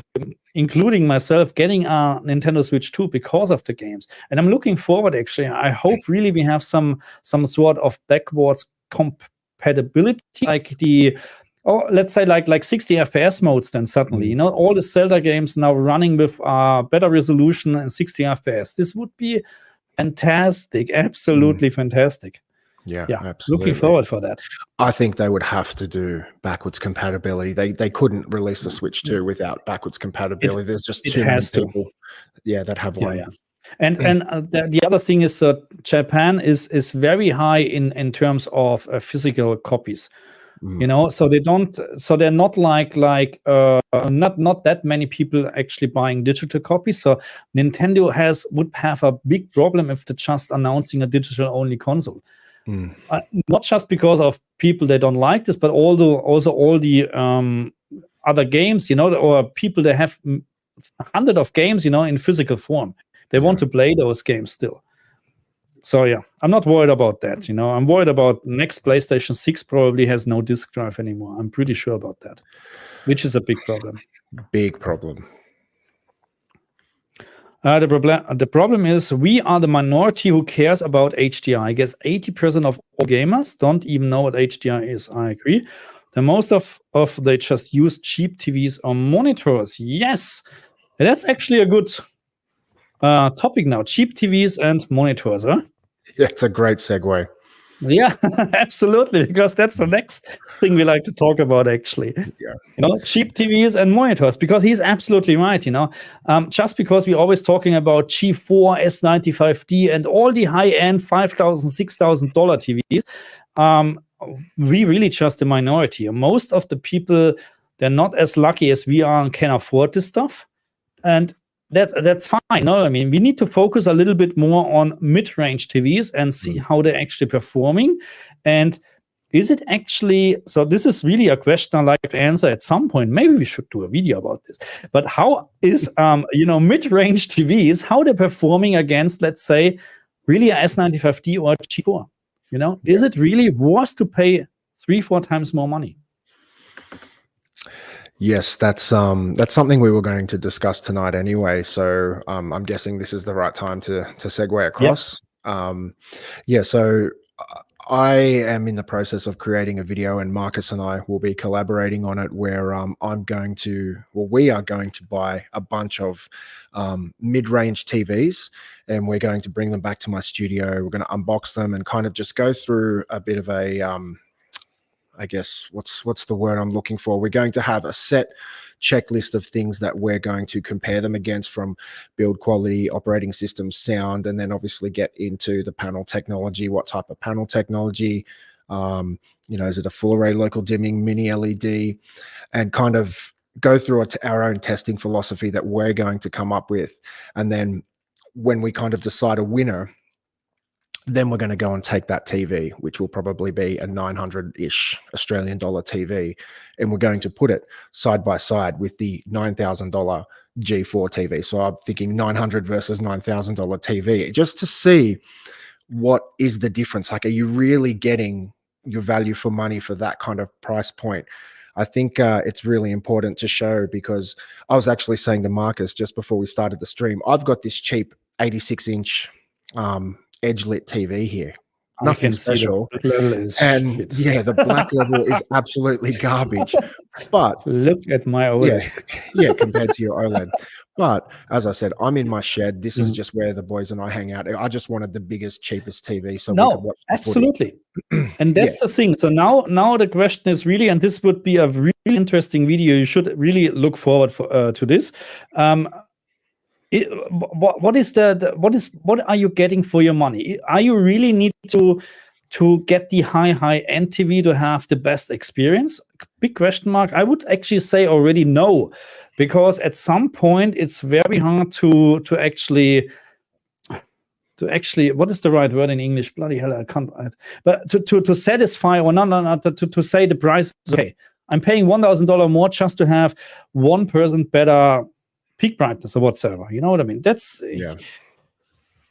including myself, getting a Nintendo Switch 2 because of the games. And I'm looking forward, actually. I hope really we have some sort of backwards compatibility, like let's say like 60 FPS modes then suddenly, all the Zelda games now running with better resolution and 60 FPS. This would be fantastic, absolutely fantastic. Yeah, absolutely. Looking forward for that. I think they would have to do backwards compatibility. They couldn't release the Switch 2 without backwards compatibility. There's just too many people that have one. Yeah. And the other thing is Japan is very high in terms of physical copies. So they're not like not that many people actually buying digital copies. So Nintendo would have a big problem if they're just announcing a digital only console. Not just because of people that don't like this, but also all the other games, or people that have hundreds of games, in physical form. They want to play those games still. So yeah, I'm not worried about that. I'm worried about next PlayStation 6 probably has no disk drive anymore. I'm pretty sure about that, which is a big problem. Big problem. The problem is we are the minority who cares about HDR. I guess 80% of all gamers don't even know what HDR is. I agree. The most of they just use cheap TVs or monitors. Yes, that's actually a good topic now. Cheap TVs and monitors, huh? Yeah, it's a great segue. Yeah, absolutely, because that's the next thing we like to talk about, actually. Yeah. Cheap TVs and monitors, because he's absolutely right, just because we're always talking about G4, S95D, and all the high-end $5,000, $6,000 TVs, we really just a minority. Most of the people, they're not as lucky as we are and can afford this stuff. And that's fine. No, I mean, we need to focus a little bit more on mid-range TVs and see how they're actually performing. And is it actually, so this is really a question I'd like to answer at some point. Maybe we should do a video about this. But how is, mid-range TVs, how they're performing against, let's say, really a S95D or a G4? Is it really worth to pay 3-4 times more money? Yes, that's something we were going to discuss tonight anyway. So I'm guessing this is the right time to segue across. Yep. So I am in the process of creating a video, and Marcus and I will be collaborating on it, where we are going to buy a bunch of mid-range TVs, and we're going to bring them back to my studio. We're going to unbox them and kind of just go through a bit of a I guess what's the word I'm looking for? We're going to have a set checklist of things that we're going to compare them against, from build quality, operating system, sound, and then obviously get into the panel technology. What type of panel technology? Is it a full array local dimming, mini LED, and kind of go through our own testing philosophy that we're going to come up with. And then when we kind of decide a winner, then we're going to go and take that TV, which will probably be a 900-ish Australian dollar TV, and we're going to put it side by side with the $9,000 G4 TV. So I'm thinking 900 versus $9,000 TV, just to see what is the difference. Like, are you really getting your value for money for that kind of price point? I think it's really important to show, because I was actually saying to Marcus just before we started the stream, I've got this cheap 86-inch edge lit TV here. Nothing special. And the black level is absolutely garbage. But look at my OLED. Yeah, compared to your OLED. But as I said, I'm in my shed. This is just where the boys and I hang out. I just wanted the biggest, cheapest TV so we could watch the absolutely. And that's the thing. So now the question is really, and this would be a really interesting video. You should really look forward to this. What are you getting for your money? Are you really need to get the high end TV to have the best experience? Big question mark. I would actually say already no, because at some point it's very hard to actually what is the right word in English? Bloody hell, I can't. But to satisfy, or to say the price is okay. I'm paying $1,000 more just to have 1% better peak brightness or whatsoever. You know what I mean? That's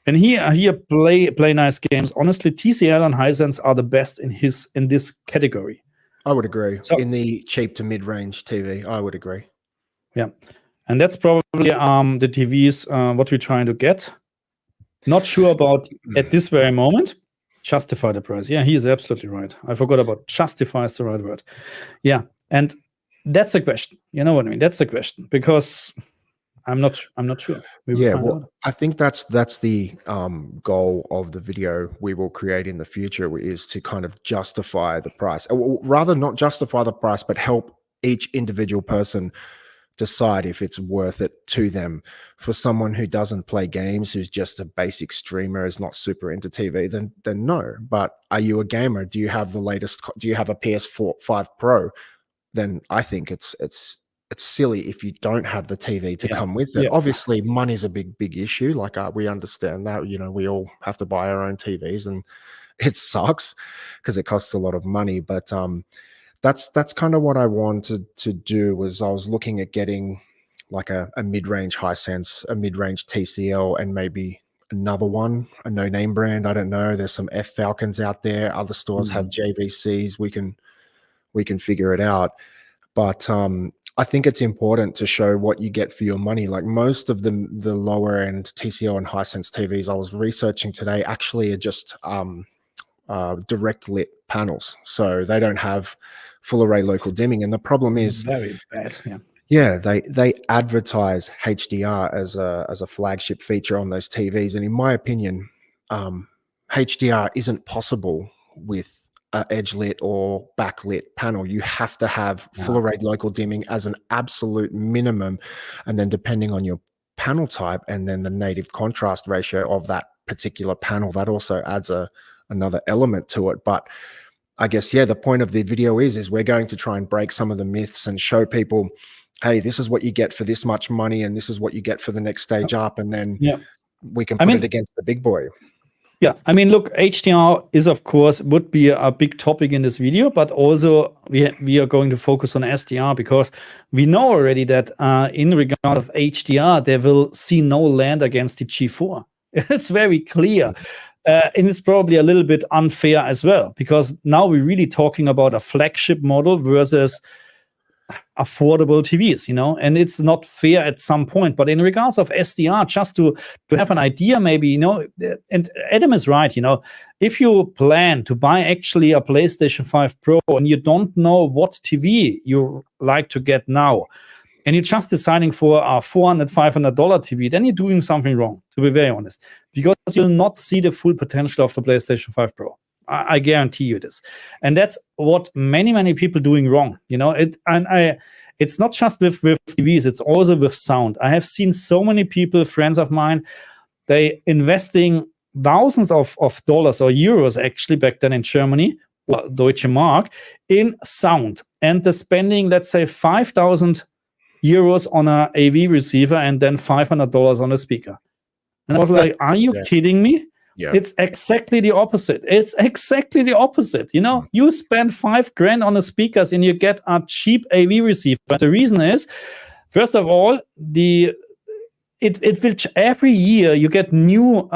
And here play nice games. Honestly, TCL and Hisense are the best in this category. I would agree. So, in the cheap to mid-range TV, I would agree. Yeah, and that's probably the TVs what we're trying to get. Not sure about at this very moment. Justify the price. Yeah, he is absolutely right. I forgot about justify is the right word. Yeah, and that's the question. You know what I mean? That's the question, because I'm not sure. We will find out. I think that's the goal of the video we will create in the future, is to kind of justify the price. Or rather, not justify the price, but help each individual person decide if it's worth it to them. For someone who doesn't play games, who's just a basic streamer, is not super into TV, then no. But are you a gamer? Do you have the latest? Do you have a PS5 Pro? Then I think it's silly if you don't have the TV to come with it. Obviously, money's a big issue. Like, we understand that. We all have to buy our own TVs, and it sucks because it costs a lot of money. But that's kind of what I wanted to do. Was I was looking at getting like a mid-range Hisense, a mid-range TCL, and maybe another one, a no-name brand. I don't know. There's some F Falcons out there. Other stores have JVCs. We can figure it out. But I think it's important to show what you get for your money. Like, most of the lower end TCL and Hisense TVs I was researching today actually are just direct lit panels, so they don't have full array local dimming. And the problem is very bad. They advertise HDR as a flagship feature on those TVs, and in my opinion, HDR isn't possible with edge lit or backlit panel. You have to have full array local dimming as an absolute minimum, and then depending on your panel type and then the native contrast ratio of that particular panel, that also adds another element to it. But I guess the point of the video is we're going to try and break some of the myths and show people hey, this is what you get for this much money, and this is what you get for the next stage up, and then Yeah. we can I put mean, it against the big boy. yeah, I mean, look, HDR is, of course, would be a big topic in this video, but also we are going to focus on SDR because we know already that in regard of HDR, they will see no land against the G4. It's very clear. And it's probably a little bit unfair as well, because now we're really talking about a flagship model versus affordable TVs, and it's not fair at some point. But in regards of SDR, just to have an idea, maybe, and Adam is right, if you plan to buy actually a PlayStation 5 Pro and you don't know what TV you like to get now, and you're just deciding for a $400, $500 TV, then you're doing something wrong, to be very honest, because you'll not see the full potential of the PlayStation 5 Pro. I guarantee you this. And that's what many people doing wrong. It's not just with TVs, it's also with sound. I have seen so many people, friends of mine, they investing thousands of dollars or euros actually back then in Germany, or Deutsche Mark, in sound. And they're spending, let's say, 5,000 euros on a AV receiver and then $500 on a speaker. And I was like, are you kidding me? Yeah. It's exactly the opposite. It's exactly the opposite. You spend $5,000 on the speakers and you get a cheap AV receiver. But the reason is, first of all, it will every year you get new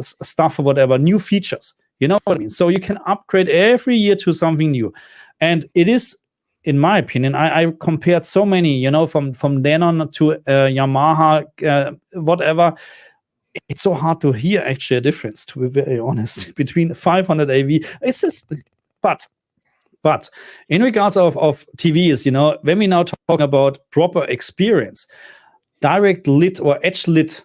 stuff or whatever, new features. You know what I mean? So you can upgrade every year to something new. And it is, in my opinion, I compared so many, from Denon to Yamaha, whatever. It's so hard to hear actually a difference, to be very honest, between 500 AV. It's just, but in regards of TVs, when we now talk about proper experience, direct lit or edge lit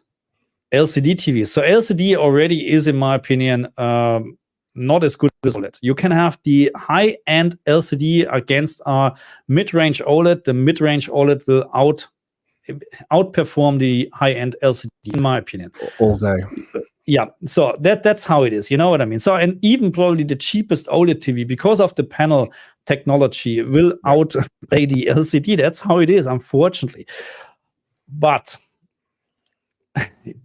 LCD TVs. So LCD already is, in my opinion, not as good as OLED. You can have the high-end LCD against a mid-range OLED. The mid-range OLED will outperform the high-end LCD, in my opinion. All day. Yeah, so that's how it is. You know what I mean? So, and even probably the cheapest OLED TV, because of the panel technology, will outplay the LCD. That's how it is, unfortunately. But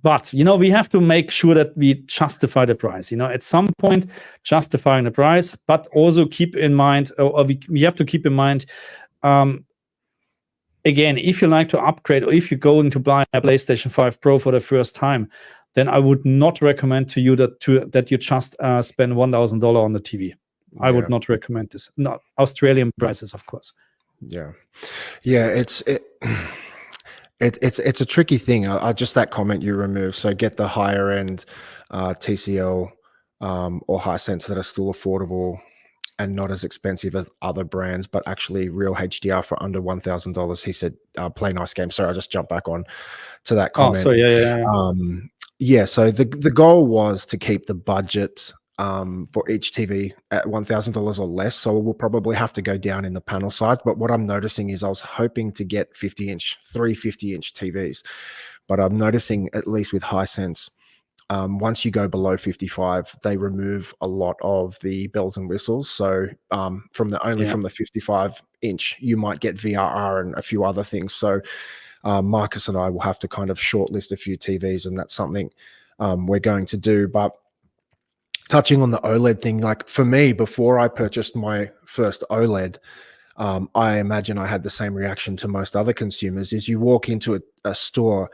we have to make sure that we justify the price. At some point, justifying the price, but also keep in mind, or we have to keep in mind. Again, if you like to upgrade, or if you're going to buy a PlayStation 5 Pro for the first time, then I would not recommend to you that you just spend $1,000 on the TV. I would not recommend this. Not Australian prices, of course. Yeah, it's a tricky thing. Just that comment you removed. So get the higher end TCL or Hisense that are still affordable and not as expensive as other brands, but actually real HDR for under $1,000. He said, play nice game. Sorry, I just jumped back on to that comment. Oh, so yeah. So the goal was to keep the budget for each TV at $1,000 or less. So we'll probably have to go down in the panel size. But what I'm noticing is I was hoping to get 3 50-inch TVs. But I'm noticing, at least with Hisense, once you go below 55, they remove a lot of the bells and whistles. So from the 55-inch, you might get VRR and a few other things. So Marcus and I will have to kind of shortlist a few TVs, and that's something we're going to do. But touching on the OLED thing, like for me, before I purchased my first OLED, I imagine I had the same reaction to most other consumers. Is you walk into a store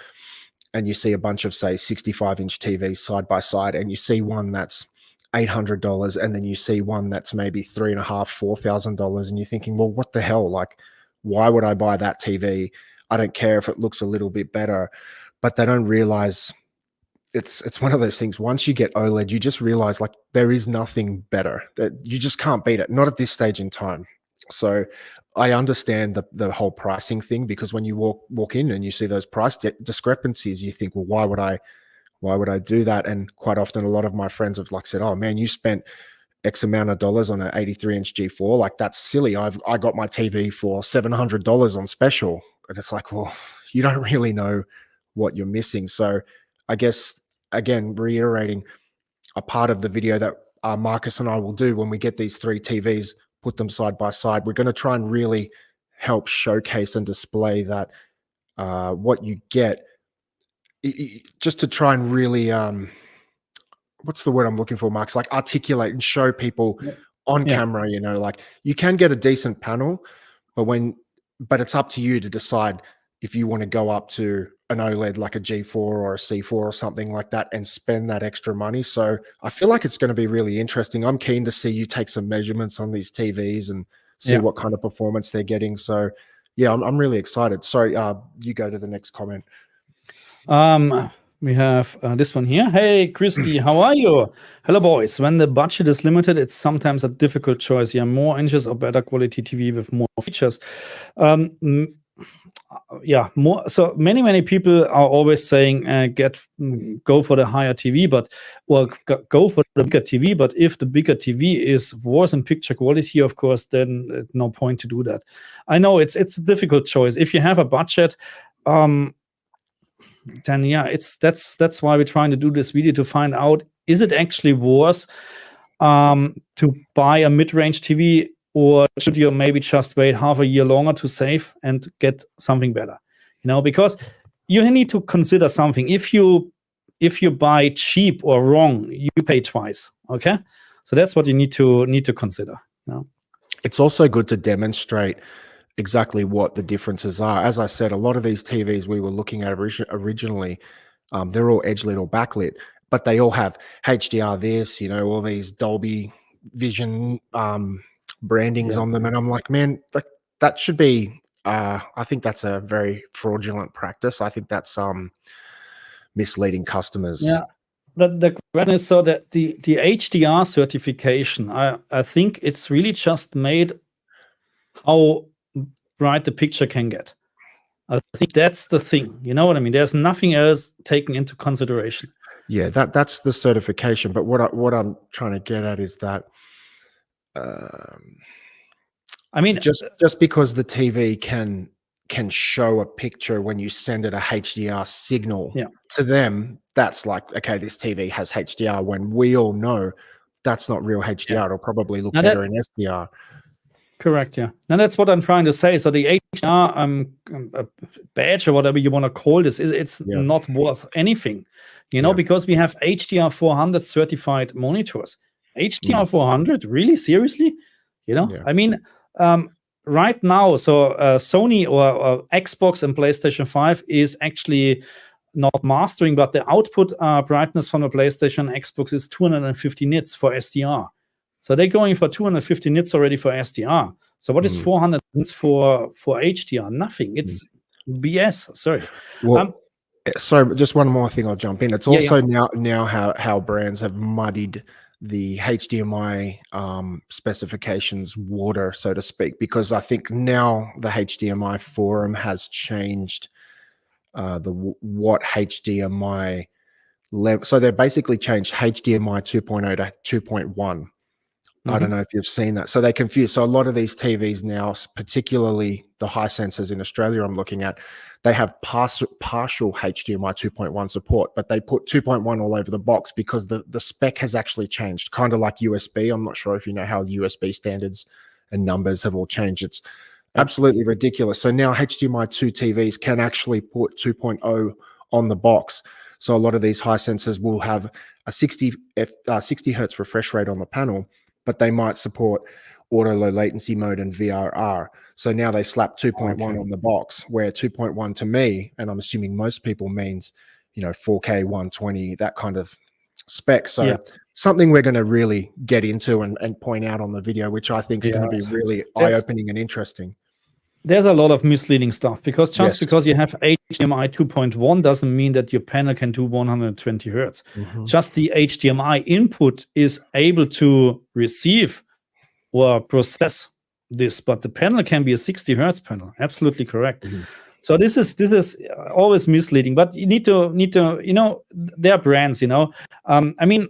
and you see a bunch of, say, 65-inch TVs side by side, and you see one that's $800, and then you see one that's maybe $3,500, $4,000, and you're thinking, well, what the hell? Like, why would I buy that TV? I don't care if it looks a little bit better. But they don't realize it's one of those things. Once you get OLED, you just realize, like, there is nothing better. That you just can't beat it, not at this stage in time. So I understand the whole pricing thing, because when you walk in and you see those price discrepancies, you think, well, why would I do that? And quite often, a lot of my friends have said, oh man, you spent X amount of dollars on an 83-inch G4. Like, that's silly. I got my TV for $700 on special. And it's like, well, you don't really know what you're missing. So I guess, again, reiterating, a part of the video that Marcus and I will do when we get these 3 TVs, put them side by side, we're going to try and really help showcase and display that what you get, just to try and really what's the word I'm looking for, Mark? It's like articulate and show people on Yeah. camera, like you can get a decent panel, but it's up to you to decide if you want to go up to an OLED like a G4 or a C4 or something like that and spend that extra money. So I feel like it's going to be really interesting. I'm keen to see you take some measurements on these TVs and see what kind of performance they're getting. So yeah, I'm really excited. Sorry, you go to the next comment. We have this one here. Hey, Christy, how are you? Hello, boys. When the budget is limited, it's sometimes a difficult choice. Yeah, more inches or better quality TV with more features. Yeah, more. So many people are always saying go for the higher TV, go for the bigger TV. But if the bigger TV is worse in picture quality, of course, then no point to do that. I know it's a difficult choice. If you have a budget, then yeah, that's why we're trying to do this video, to find out, is it actually worse to buy a mid-range TV, or should you maybe just wait half a year longer to save and get something better? Because you need to consider something. If you buy cheap or wrong, you pay twice. Okay, so that's what you need to consider. It's also good to demonstrate exactly what the differences are. As I said, a lot of these TVs we were looking at originally, they're all edge lit or backlit, but they all have HDR this, all these Dolby Vision brandings on them. And I'm like, man, that should be, I think that's a very fraudulent practice. I think that's misleading customers. Yeah. The question is, so that the HDR certification, I think it's really just made how bright the picture can get. I think that's the thing. You know what I mean? There's nothing else taken into consideration. Yeah, that's the certification. But what I'm trying to get at is that, I mean, just because the TV can show a picture when you send it a HDR signal to them, that's like, okay, this TV has HDR, when we all know that's not real HDR. It'll probably look better in SDR. Correct, yeah. Now that's what I'm trying to say. So the HDR badge, or whatever you want to call this, it's not worth anything, because we have HDR 400 certified monitors. HDR 400, really? Seriously? I mean, right now, so Sony or Xbox and PlayStation 5 is actually not mastering, but the output brightness from the PlayStation and Xbox is 250 nits for SDR. So they're going for 250 nits already for SDR. So what is 400 nits for HDR? Nothing. It's BS. Sorry. Well, so just one more thing, I'll jump in. It's also now how brands have muddied the HDMI specifications water, so to speak, because I think now the HDMI forum has changed what HDMI level. So they basically changed HDMI 2.0 to 2.1. I don't know if you've seen that. So they confuse. So a lot of these TVs now, particularly the Hisenses in Australia I'm looking at, they have partial HDMI 2.1 support, but they put 2.1 all over the box because the spec has actually changed, kind of like USB. I'm not sure if you know how USB standards and numbers have all changed. It's absolutely ridiculous. So now HDMI 2 TVs can actually put 2.0 on the box. So a lot of these Hisenses will have a 60 hertz refresh rate on the panel, but they might support auto low latency mode and VRR. So now they slap 2.1 on the box, where 2.1 to me, and I'm assuming most people, means 4K 120, that kind of spec. So something we're going to really get into and point out on the video, which I think is going to be really eye-opening and interesting. There's a lot of misleading stuff, because because you have HDMI 2.1 doesn't mean that your panel can do 120 hertz. Just the HDMI input is able to receive or process this, but the panel can be a 60 hertz panel. Absolutely correct. So this is always misleading, but you need to there are brands. I mean,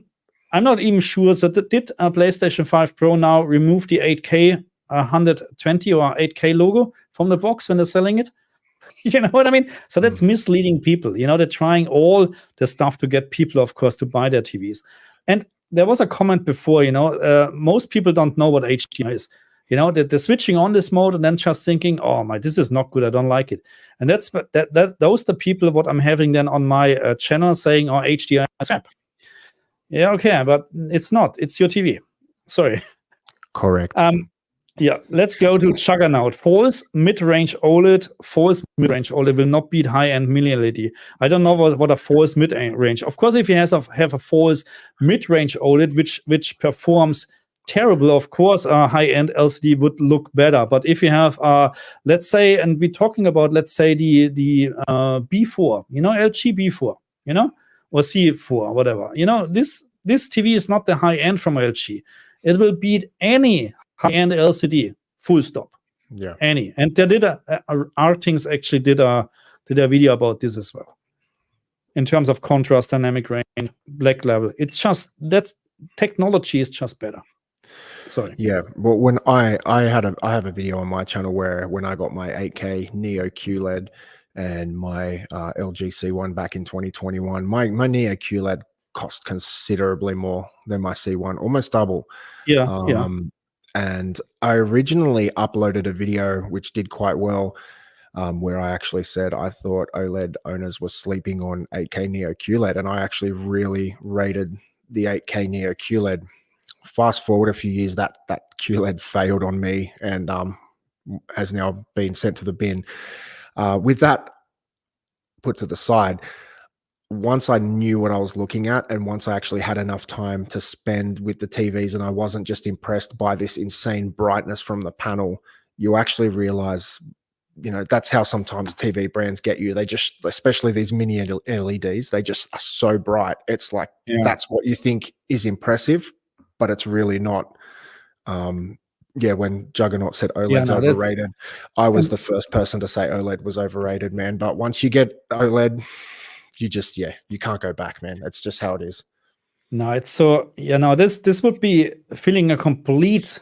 I'm not even sure. So did PlayStation 5 Pro now remove the 8K 120 or 8K logo from the box when they're selling it? You know what I mean? So that's misleading people. They're trying all the stuff to get people, of course, to buy their TVs. And there was a comment before, most people don't know what HDMI is. You know, the switching on this mode and then just thinking, oh my, this is not good, I don't like it. And that's what those the people what I'm having then on my channel saying, oh, HDR is crap. Yeah, okay, but it's not. It's your TV. Sorry. Correct. Yeah, let's go to Juggernaut. False mid-range OLED. False mid-range OLED will not beat high-end mini LED. I don't know what a false mid-range. Of course, if you have a false mid-range OLED, which performs terrible, of course, a high-end LCD would look better. But if you have, let's say, and we're talking about, let's say the B4, you know, LG B4, you know, or C4, whatever. You know, this TV is not the high-end from LG. It will beat any high-end LCD, full stop. Yeah. Any. And they did Artings actually did a video about this as well. In terms of contrast, dynamic range, black level. It's just, that's technology is just better. Sorry. Yeah. Well, when I have a video on my channel where when I got my 8K Neo QLED and my LG C1 back in 2021, my Neo QLED cost considerably more than my C1, almost double. Yeah. And I originally uploaded a video which did quite well, where I actually said I thought OLED owners were sleeping on 8K Neo QLED, and I actually really rated the 8K Neo QLED. Fast forward a few years, that QLED failed on me and has now been sent to the bin. With that put to the side, once I knew what I was looking at and once I actually had enough time to spend with the TVs and I wasn't just impressed by this insane brightness from the panel, you actually realize, you know, that's how sometimes TV brands get you. They just, especially these mini LEDs, they just are so bright. It's like, that's what you think is impressive, but it's really not. When Juggernaut said OLED's overrated, I was the first person to say OLED was overrated, man. But once you get OLED, you just, you can't go back, man. It's just how it is. No, it's so, this would be filling a complete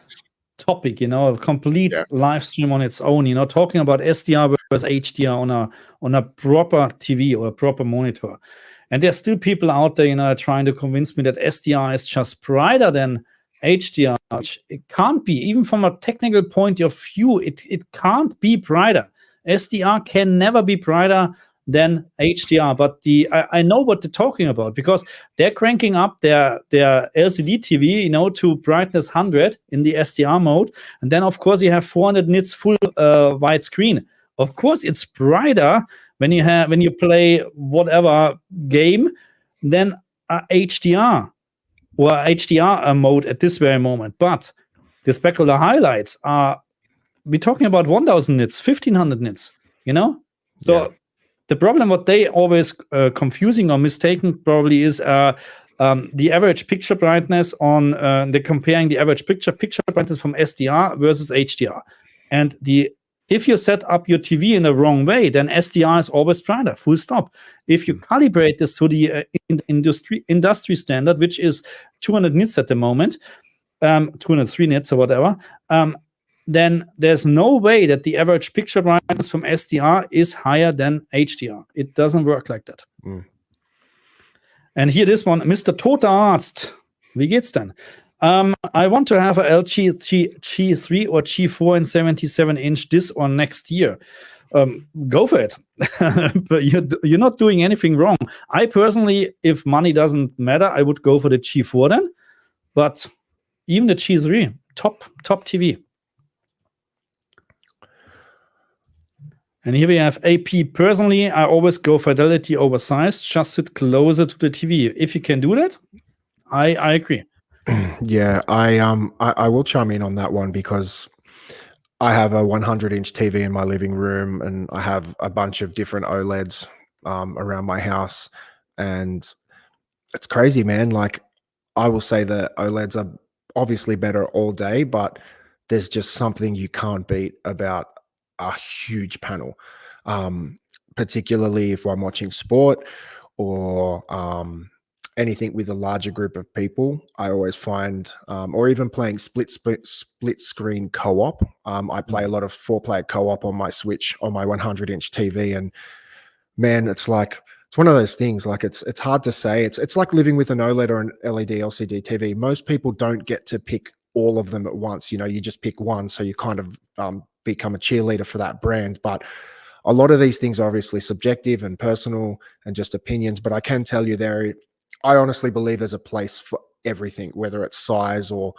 topic, a complete live stream on its own, talking about SDR versus HDR on a proper TV or a proper monitor. And there's still people out there, trying to convince me that SDR is just brighter than HDR. It can't be, even from a technical point of view, it can't be brighter. SDR can never be brighter than HDR, but I know what they're talking about because they're cranking up their LCD TV, to brightness 100 in the SDR mode, and then of course you have 400 nits full wide screen. Of course, it's brighter when you play whatever game than HDR or HDR mode at this very moment. But the specular highlights are, we're talking about 1000 nits, 1500 nits, So the problem what they always confusing or mistaken probably is the average picture brightness on, they're comparing the average picture brightness from SDR versus HDR. And if you set up your TV in the wrong way, then SDR is always brighter, full stop. If you calibrate this to the industry standard, which is 200 nits at the moment, 203 nits or whatever, then there's no way that the average picture brightness from SDR is higher than HDR. It doesn't work like that. And here this one, Mr. Toter Arzt. Wie geht's denn? I want to have a LG G3 or G4 in 77-inch this or next year. Go for it. But you're not doing anything wrong. I personally, if money doesn't matter, I would go for the G4 then. But even the G3, top TV. And here we have AP. Personally, I always go fidelity over size. Just sit closer to the TV. If you can do that, I agree. Yeah, I will chime in on that one because I have a 100-inch TV in my living room and I have a bunch of different OLEDs around my house. And it's crazy, man. Like, I will say that OLEDs are obviously better all day, but there's just something you can't beat about a huge panel, particularly if I'm watching sport or anything with a larger group of people. I always find, or even playing split screen co-op. I play a lot of 4-player co-op on my Switch on my 100-inch TV, and man, it's one of those things. Like it's hard to say. It's like living with an OLED or an LED LCD TV. Most people don't get to pick all of them at once. You just pick one, so you kind of become a cheerleader for that brand. But a lot of these things are obviously subjective and personal and just opinions. But I can tell you I honestly believe there's a place for everything, whether it's size or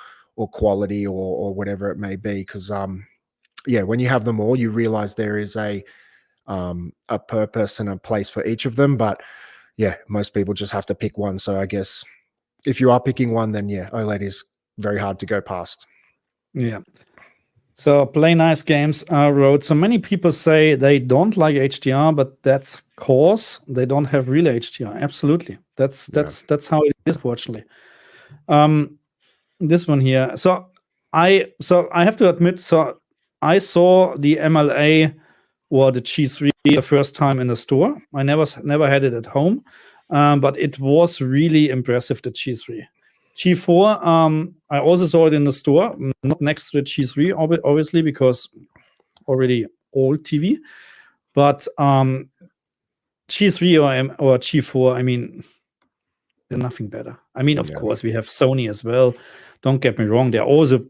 quality or whatever it may be. Because when you have them all, you realize there is a purpose and a place for each of them. But yeah, most people just have to pick one. So I guess if you are picking one, then yeah, OLED is very hard to go past. Yeah. So play nice games, wrote. So many people say they don't like HDR, but that's cause they don't have real HDR. Absolutely. That's how it is, fortunately. This one here. So I have to admit, so I saw the MLA or the G3 the first time in the store. I never had it at home, but it was really impressive, the G3. G4, I also saw it in the store, not next to the G3, obviously, because already old TV. But G3 or G4, I mean, they're nothing better. I mean, of course, we have Sony as well. Don't get me wrong. They're also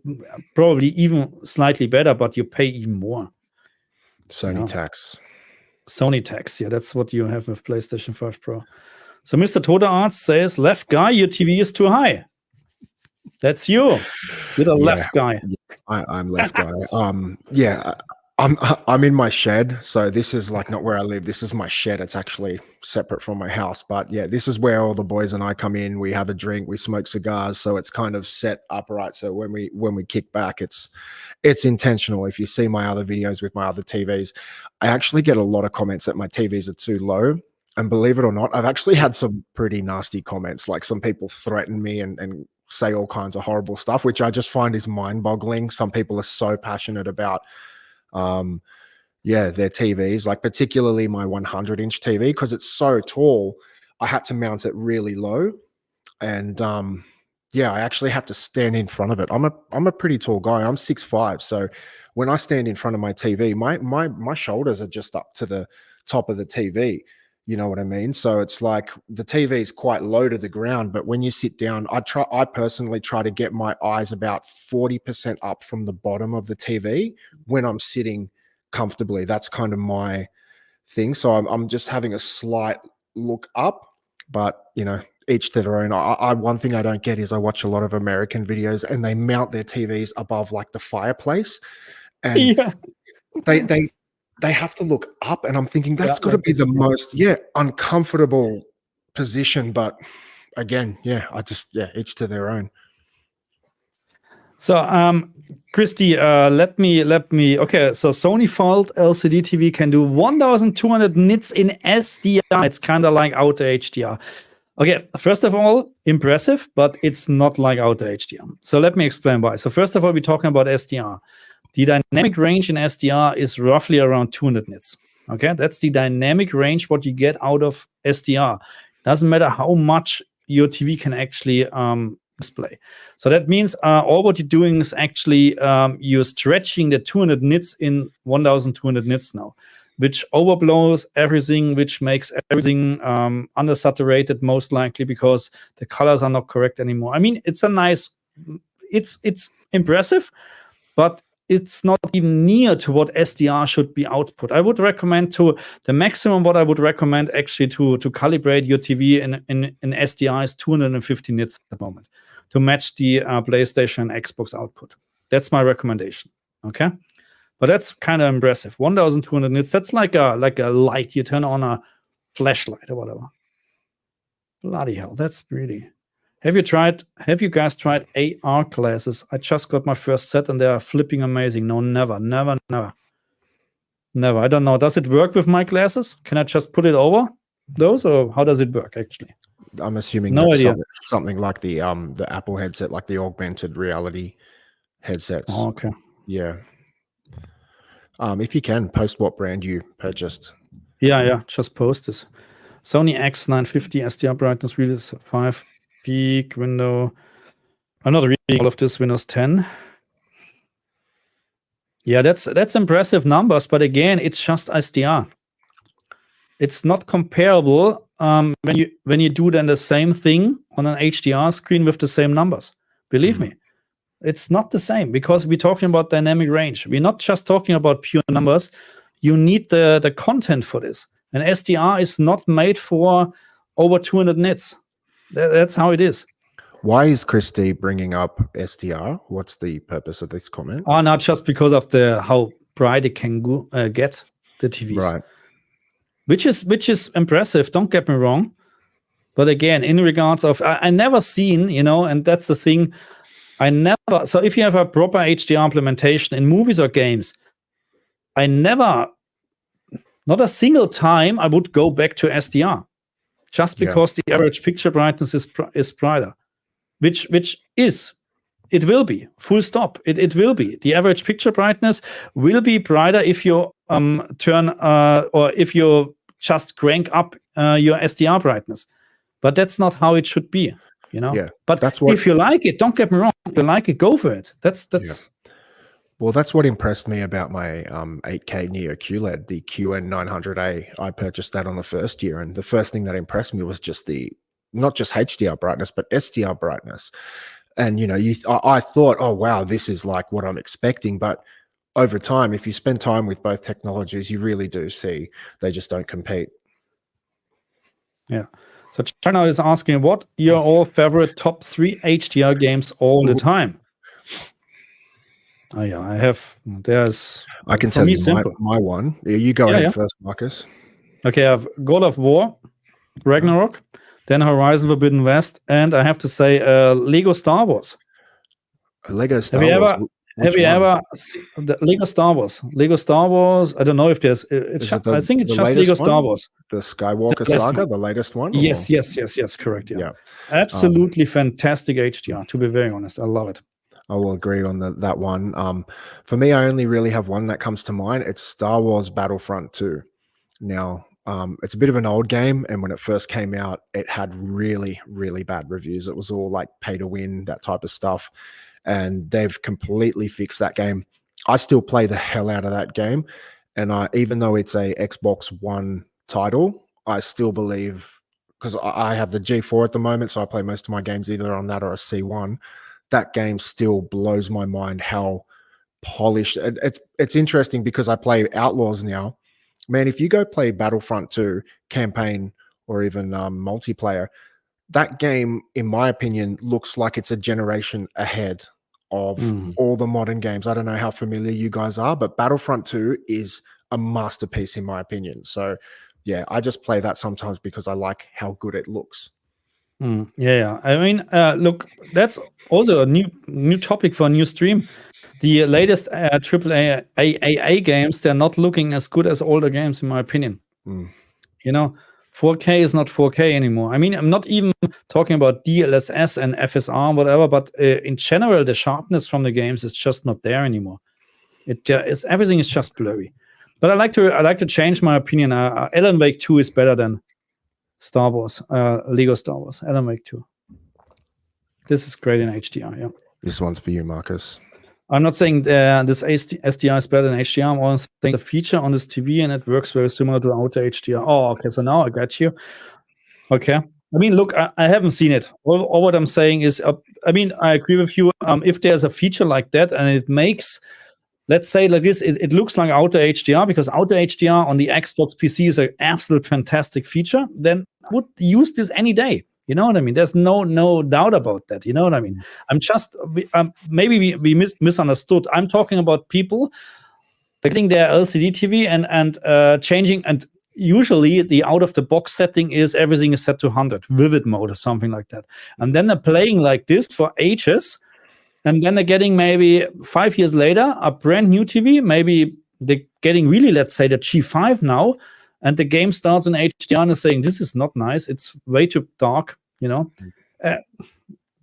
probably even slightly better, but you pay even more. Sony tax. Sony tax, yeah, that's what you have with PlayStation 5 Pro. So Mr. Toda Arts says, left guy, your TV is too high. That's you. You're the left guy. I'm left guy. I'm in my shed. So this is like not where I live. This is my shed. It's actually separate from my house. But yeah, this is where all the boys and I come in. We have a drink. We smoke cigars. So it's kind of set upright. So when we kick back, it's intentional. If you see my other videos with my other TVs, I actually get a lot of comments that my TVs are too low. And believe it or not, I've actually had some pretty nasty comments. Like some people threaten me and say all kinds of horrible stuff, which I just find is mind-boggling. Some people are so passionate about their TVs, like particularly my 100-inch TV, because it's so tall. I had to mount it really low, and I actually had to stand in front of it. I'm a pretty tall guy. I'm 6'5", so when I stand in front of my TV, my shoulders are just up to the top of the TV. You know what I mean? So it's like the TV is quite low to the ground, but when you sit down, I personally try to get my eyes about 40% up from the bottom of the TV when I'm sitting comfortably. That's kind of my thing. So I'm just having a slight look up, but each to their own. One thing I don't get is I watch a lot of American videos and they mount their TVs above like the fireplace, and they have to look up, and I'm thinking that's got to be the most uncomfortable position. But again, each to their own. So Christy, let me okay, so Sony Fold LCD TV can do 1200 nits in SDR. It's kind of like outer HDR. Okay, first of all, impressive, but it's not like outer HDR. So let me explain why. So first of all, we're talking about SDR. The dynamic range in SDR is roughly around 200 nits. Okay, that's the dynamic range what you get out of SDR. Doesn't matter how much your TV can actually display. So that means all what you're doing is actually you're stretching the 200 nits in 1200 nits now, which overblows everything, which makes everything undersaturated most likely because the colors are not correct anymore. I mean, it's impressive, but it's not even near to what SDR should be output. I would recommend the maximum what I would recommend actually to calibrate your TV in SDR is 250 nits at the moment to match the PlayStation and Xbox output. That's my recommendation. Okay, but that's kind of impressive. 1200 nits. That's like a light you turn on a flashlight or whatever. Bloody hell, that's really. Have you guys tried AR glasses? I just got my first set and they are flipping amazing. No, never. I don't know. Does it work with my glasses? Can I just put it over those, or how does it work actually? I'm assuming no idea. Something like the Apple headset, like the augmented reality headsets. Oh, okay. Yeah. If you can, post what brand you purchased. Yeah. Just post this. Sony X950 SDR brightness, really 5. Peak window. I'm not reading all of this. Windows 10. Yeah, that's impressive numbers, but again, it's just SDR. It's not comparable when you do then the same thing on an HDR screen with the same numbers. Believe me, It's not the same because we're talking about dynamic range. We're not just talking about pure numbers. You need the content for this. An SDR is not made for over 200 nits. That's how it is. Why is Christy bringing up SDR? What's the purpose of this comment? Oh, not just because of how bright it can get the TVs, Right. which is impressive. Don't get me wrong, but again, in regards of, I never seen, and that's the thing. So if you have a proper HDR implementation in movies or games, not a single time I would go back to SDR, just because the average picture brightness is brighter, which it will be, full stop. It will be. The average picture brightness will be brighter if you turn or if you just crank up your SDR brightness. But that's not how it should be, Yeah, But that's what, if you like it, don't get me wrong. If you like it, go for it. That's. Well, that's what impressed me about my 8K Neo QLED, the QN900A. I purchased that on the first year, and the first thing that impressed me was just not just HDR brightness, but SDR brightness. And I thought, oh wow, this is like what I'm expecting. But over time, if you spend time with both technologies, you really do see they just don't compete. Yeah. So China is asking, what your all favorite top 3 HDR games all the time? Oh yeah, I have. I can tell you my one. You go ahead first, Marcus. Okay, I have God of War, Ragnarok, then Horizon Forbidden West, and I have to say Lego Star Wars. Lego Star Wars. Have you ever seen the Lego Star Wars? Lego Star Wars. I don't know if there's. I think it's just Lego Star Wars. The Skywalker Saga, the latest one. Yes, correct. Yeah. Absolutely fantastic HDR. To be very honest, I love it. I will agree on that one. For me, I only really have one that comes to mind. It's Star Wars Battlefront 2. Now, it's a bit of an old game, and when it first came out, it had really, really bad reviews. It was all like pay to win, that type of stuff. And they've completely fixed that game. I still play the hell out of that game. And even though it's a Xbox One title, I still believe, because I have the G4 at the moment, so I play most of my games either on that or a C1. That game still blows my mind how polished. It's interesting because I play Outlaws now. Man, if you go play Battlefront 2 campaign or even multiplayer, that game, in my opinion, looks like it's a generation ahead of all the modern games. I don't know how familiar you guys are, but Battlefront 2 is a masterpiece, in my opinion. So, yeah, I just play that sometimes because I like how good it looks. Yeah. I mean, look, that's also a new topic for a new stream. The latest AAA games, they're not looking as good as older games, in my opinion. 4K is not 4K anymore. I mean, I'm not even talking about DLSS and FSR, whatever, but in general, the sharpness from the games is just not there anymore. Everything is just blurry. But I like to change my opinion. Alan Wake 2 is better than Star Wars, Lego Star Wars. Alan Wake 2. This is great in HDR. Yeah. This one's for you, Marcus. I'm not saying this SDR is better than HDR. I'm also saying the feature on this TV, and it works very similar to outer HDR. Oh, okay. So now I got you. Okay. I mean, look, I haven't seen it. All what I'm saying is, I mean, I agree with you. If there's a feature like that and it makes, let's say like this, it looks like outer HDR, because outer HDR on the Xbox PC is an absolute fantastic feature, then I would use this any day. You know what I mean? There's no doubt about that. You know what I mean? I'm just maybe we misunderstood. I'm talking about people getting their LCD TV and changing. And usually the out of the box setting is everything is set to 100 vivid mode or something like that. And then they're playing like this for ages, and then they're getting maybe 5 years later a brand new TV. Maybe they're getting really, let's say, the G5 now. And the game starts in HDR and is saying, this is not nice. It's way too dark,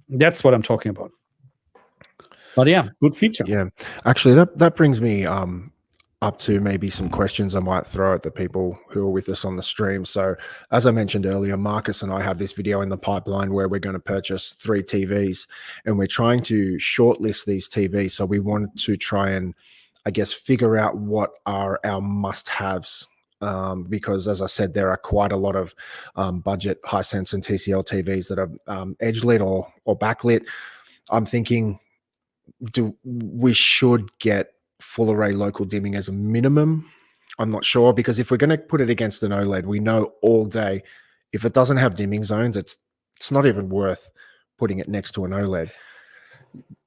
That's what I'm talking about. But yeah, good feature. Yeah. Actually, that brings me up to maybe some questions I might throw at the people who are with us on the stream. So as I mentioned earlier, Marcus and I have this video in the pipeline where we're going to purchase 3 TVs, and we're trying to shortlist these TVs. So we wanted to try and, I guess, figure out what are our must-haves. Because as I said, there are quite a lot of budget Hisense and TCL TVs that are edge lit or backlit. I'm thinking we should get full array local dimming as a minimum. I'm not sure, because if we're going to put it against an OLED, we know all day if it doesn't have dimming zones, it's not even worth putting it next to an OLED.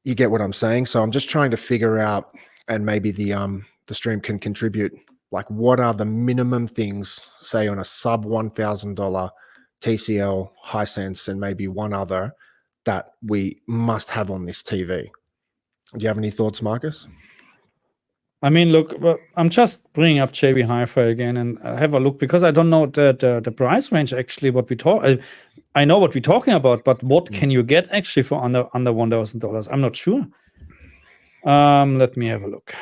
You get what I'm saying? So I'm just trying to figure out, and maybe the stream can contribute, like what are the minimum things, say on a sub $1,000 TCL, Hisense, and maybe one other, that we must have on this TV. Do you have any thoughts, Marcus? I mean, look, I'm just bringing up JB Hi-Fi again and have a look, because I don't know the price range actually. What we talk, I know what we're talking about, but what can you get actually for under $1,000? I'm not sure. Let me have a look.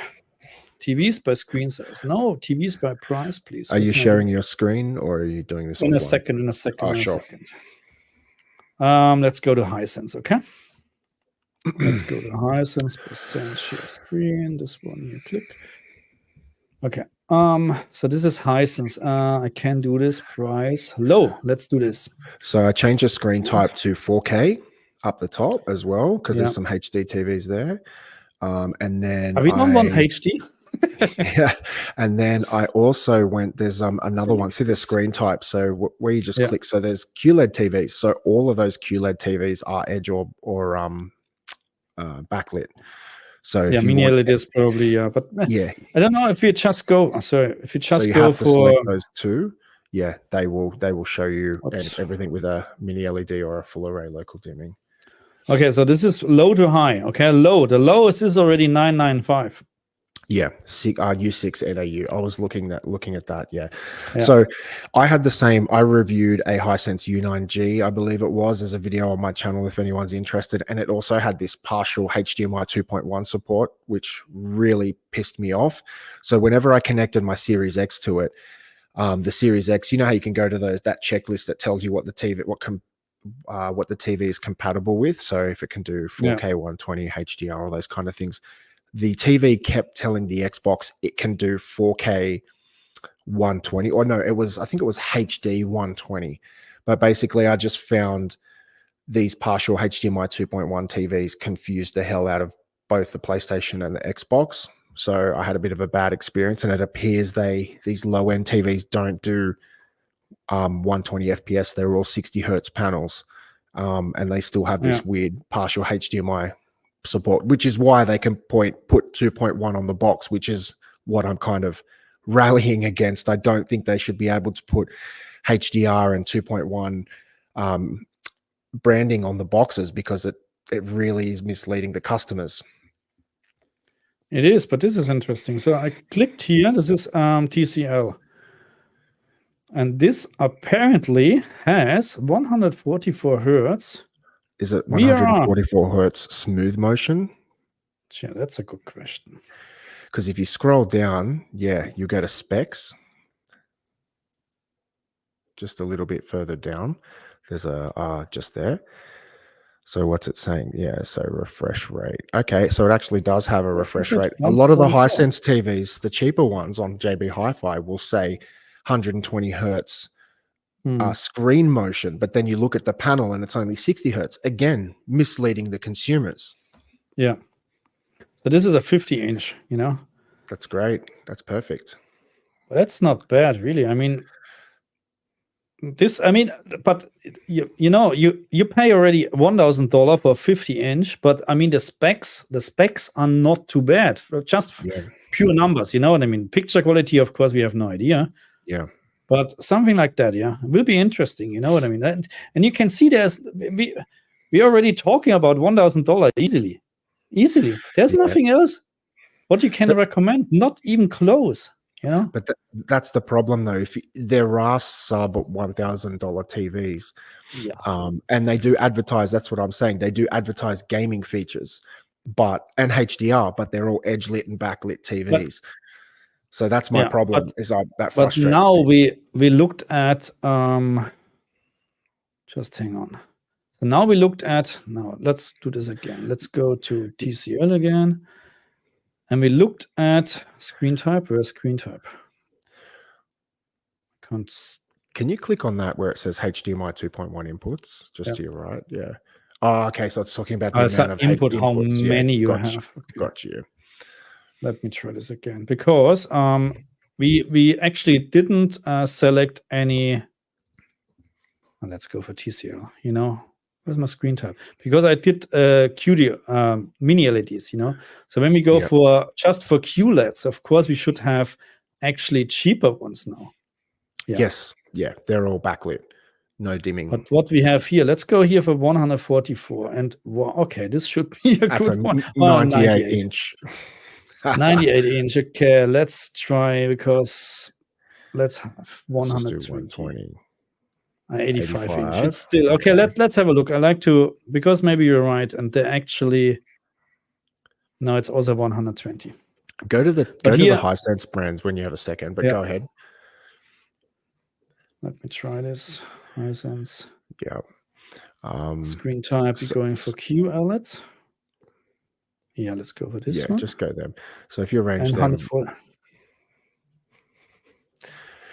TVs by screen size. No, TVs by price, please. Are you sharing your screen, or are you doing this in a offline? second? In a second. Oh, in a sure. second. Let's go to Hisense, okay? Let's go to Hisense, percent share screen. This one here, click. Okay. So this is Hisense. I can do this price low. Let's do this. So I changed the screen type to 4K up the top as well, because Yeah. there's some HD TVs there. And then We don't want HD. yeah, and then I also went. There's another one. See the screen type. So where you just click. So there's QLED TVs. So all of those QLED TVs are edge or backlit. So if you mini want, LED is probably but yeah, I don't know if you just go. Sorry, if you just so you go have to for select those two. Yeah, they will show you everything with a mini LED or a full array local dimming. Okay, so this is low to high. Okay, low. The lowest is already 995. Yeah, U6 NAU. I was looking at that. Yeah. So I had the same. I reviewed a Hisense U9G, I believe it was, as a video on my channel if anyone's interested, and it also had this partial HDMI 2.1 support, which really pissed me off. So whenever I connected my Series X to it, the Series X, you know how you can go to that checklist that tells you what the TV is compatible with. So if it can do 4K 120 HDR, all those kind of things. The TV kept telling the Xbox it can do 4K 120, or no, I think it was HD 120. But basically, I just found these partial HDMI 2.1 TVs confused the hell out of both the PlayStation and the Xbox. So I had a bit of a bad experience, and it appears these low-end TVs don't do 120 FPS. They're all 60 hertz panels, and they still have this weird partial HDMI support, which is why they can put 2.1 on the box, which is what I'm kind of rallying against. I don't think they should be able to put HDR and 2.1 branding on the boxes, because it really is misleading the customers. It is, but this is interesting. So I clicked here. This is TCL. And this apparently has 144 hertz. Is it 144 hertz smooth motion? Yeah, that's a good question. Because if you scroll down, you go to specs. Just a little bit further down, there's a just there. So what's it saying? Yeah, so refresh rate. Okay, so it actually does have a refresh rate. A lot of the Hisense TVs, the cheaper ones on JB Hi-Fi, will say 120 hertz screen motion, but then you look at the panel and it's only 60 hertz. Again, misleading the consumers. Yeah. So this is a 50-inch, That's great. That's perfect. That's not bad, really. I mean, but you pay already $1,000 for a 50-inch, but I mean the specs are not too bad. Just pure numbers, you know what I mean? Picture quality, of course, we have no idea. Yeah. But something like that, will be interesting. You know what I mean? And you can see we're already talking about $1,000 easily. There's nothing else what you can recommend. Not even close. But that's the problem, though. If there are sub $1,000 TVs, and they do advertise. That's what I'm saying. They do advertise gaming features, and HDR, but they're all edge lit and backlit TVs. So that's my problem. That frustrates But now me. we looked at just hang on. So now we looked at let's do this again. Let's go to TCL again, and we looked at screen type. Where's screen type? Can you click on that where it says HDMI 2.1 inputs just to your right? Yeah. Oh, okay. So it's talking about the So amount of input, how inputs. Yeah, many you got you. have. Okay. Got you. Let me try this again, because we actually didn't select any. Well, let's go for TCL. Where's my screen type? Because I did QD mini LEDs. So when we go Yep. for QLEDs, of course we should have actually cheaper ones now. Yeah. Yes. Yeah. They're all backlit. No dimming. But what we have here, let's go here for 144, and okay, this should be a That's good a one. 98 inch. 98 inch. Okay, let's try, because let's have Let's just do 120. 120. 85 inch. 85. It's still okay. Let's have a look. I like to, because maybe you're right, and they actually, no, it's also 120. Go to the here- Hisense brands when you have a second, but Yeah. go ahead. Let me try this. Hisense. Yeah. Screen type, so- going for QLEDs. Yeah, let's go for this yeah, one. just go there. So if you arrange And them, 104.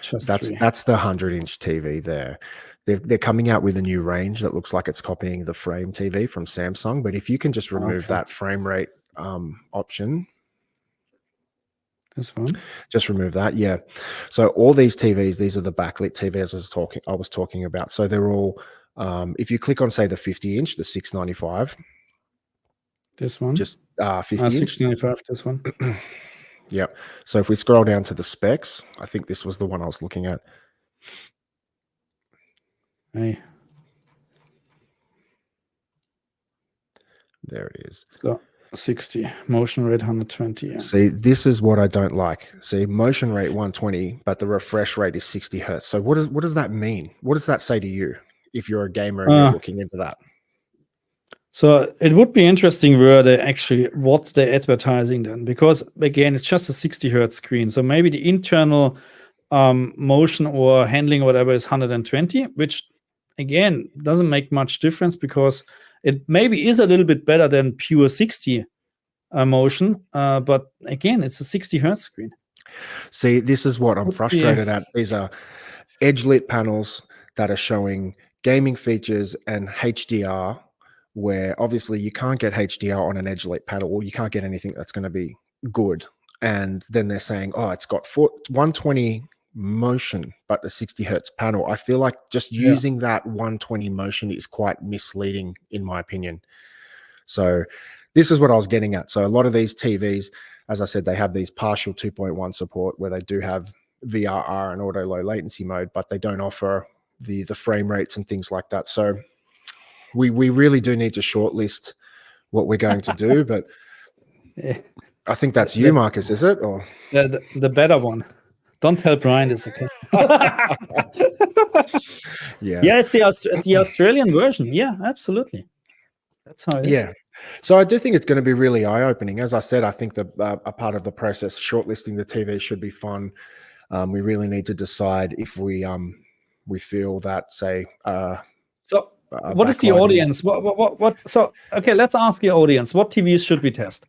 Just that's three. the 100-inch TV there. They're coming out with a new range that looks like it's copying the frame TV from Samsung. But if you can just remove Okay. that frame rate option, This one. just remove that. Yeah. So all these TVs, these are the backlit TVs I was talking about. So they're all. If you click on, say, the 50-inch, the 695, This one. just 50-inch. 695. This one. Yeah. So if we scroll down to the specs, I think this was the one I was looking at. Hey. There it is. So 60. Motion rate 120. Yeah. See, this is what I don't like. See, motion rate 120, but the refresh rate is 60 hertz. So what does that mean? What does that say to you if you're a gamer and you're looking into that? So it would be interesting where they actually, what they're advertising then, because again, it's just a 60 hertz screen. So maybe the internal motion or handling or whatever is 120, which again doesn't make much difference, because it maybe is a little bit better than pure 60 motion. But again, it's a 60 hertz screen. See, this is what I'm Would be- frustrated at. These are edge lit panels that are showing gaming features and HDR, where obviously you can't get HDR on an edge lit panel, or you can't get anything that's going to be good. And then they're saying, oh, it's got 120 motion, but a 60 hertz panel. I feel like just using that 120 motion is quite misleading, in my opinion. So this is what I was getting at. So a lot of these TVs, as I said, they have these partial 2.1 support where they do have VRR and auto low latency mode, but they don't offer the frame rates and things like that. So we really do need to shortlist what we're going to do, but I think that's you, Marcus, is it? Or The better one. Don't tell Brian this, okay? yeah. Yeah, it's the Australian version. Yeah, absolutely. That's how it is. Yeah. So I do think it's going to be really eye-opening. As I said, I think that a part of the process, shortlisting the TV, should be fun. We really need to decide if we feel that, say, So what is the backlighting- audience? What? So okay, let's ask the audience. What TVs should we test?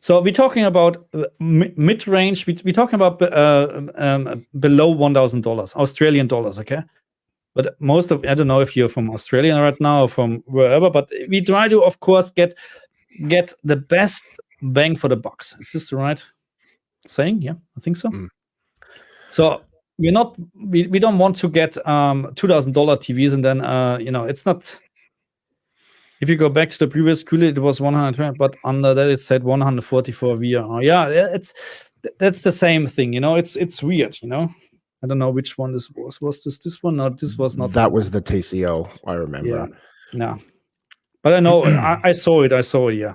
So we're talking about mid-range. We're talking about below $1,000 Australian dollars. Okay, but most of, I don't know if you're from Australia right now or from wherever, but we try to, of course, get the best bang for the bucks. Is this the right saying? Yeah, I think so. Mm. So we don't want to get $2,000 TVs and then it's not. If you go back to the previous QLED, it was 120, but under that it said 144 VR. Yeah, that's the same thing. It's weird. I don't know which one this was. Was this one? No, this was not. That was the TCL, I remember. Yeah, no. But I know I saw it. Yeah.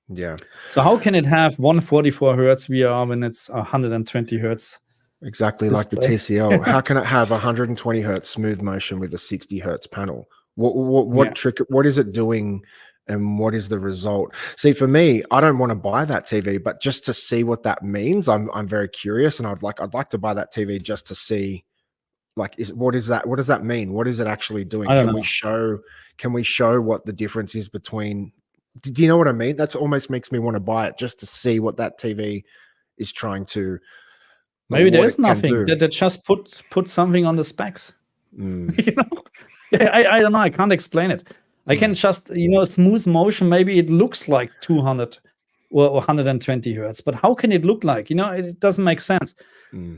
Yeah. So how can it have 144 hertz VR when it's 120 hertz? Exactly like the display? TCL. How can it have 120 hertz smooth motion with a 60 hertz panel? What Yeah. trick? What is it doing, and what is the result? See, for me, I don't want to buy that TV, but just to see what that means, I'm very curious, and I'd like to buy that TV just to see, like, what does that mean? What is it actually doing? I don't Can we show what the difference is between? Do you know what I mean? That almost makes me want to buy it just to see what that TV is trying to. Maybe there what is it can nothing. do. They just put something on the specs. Mm. Yeah, I don't know. I can't explain it. I can just, smooth motion, maybe it looks like 200 or 120 hertz, but how can it look like? It doesn't make sense.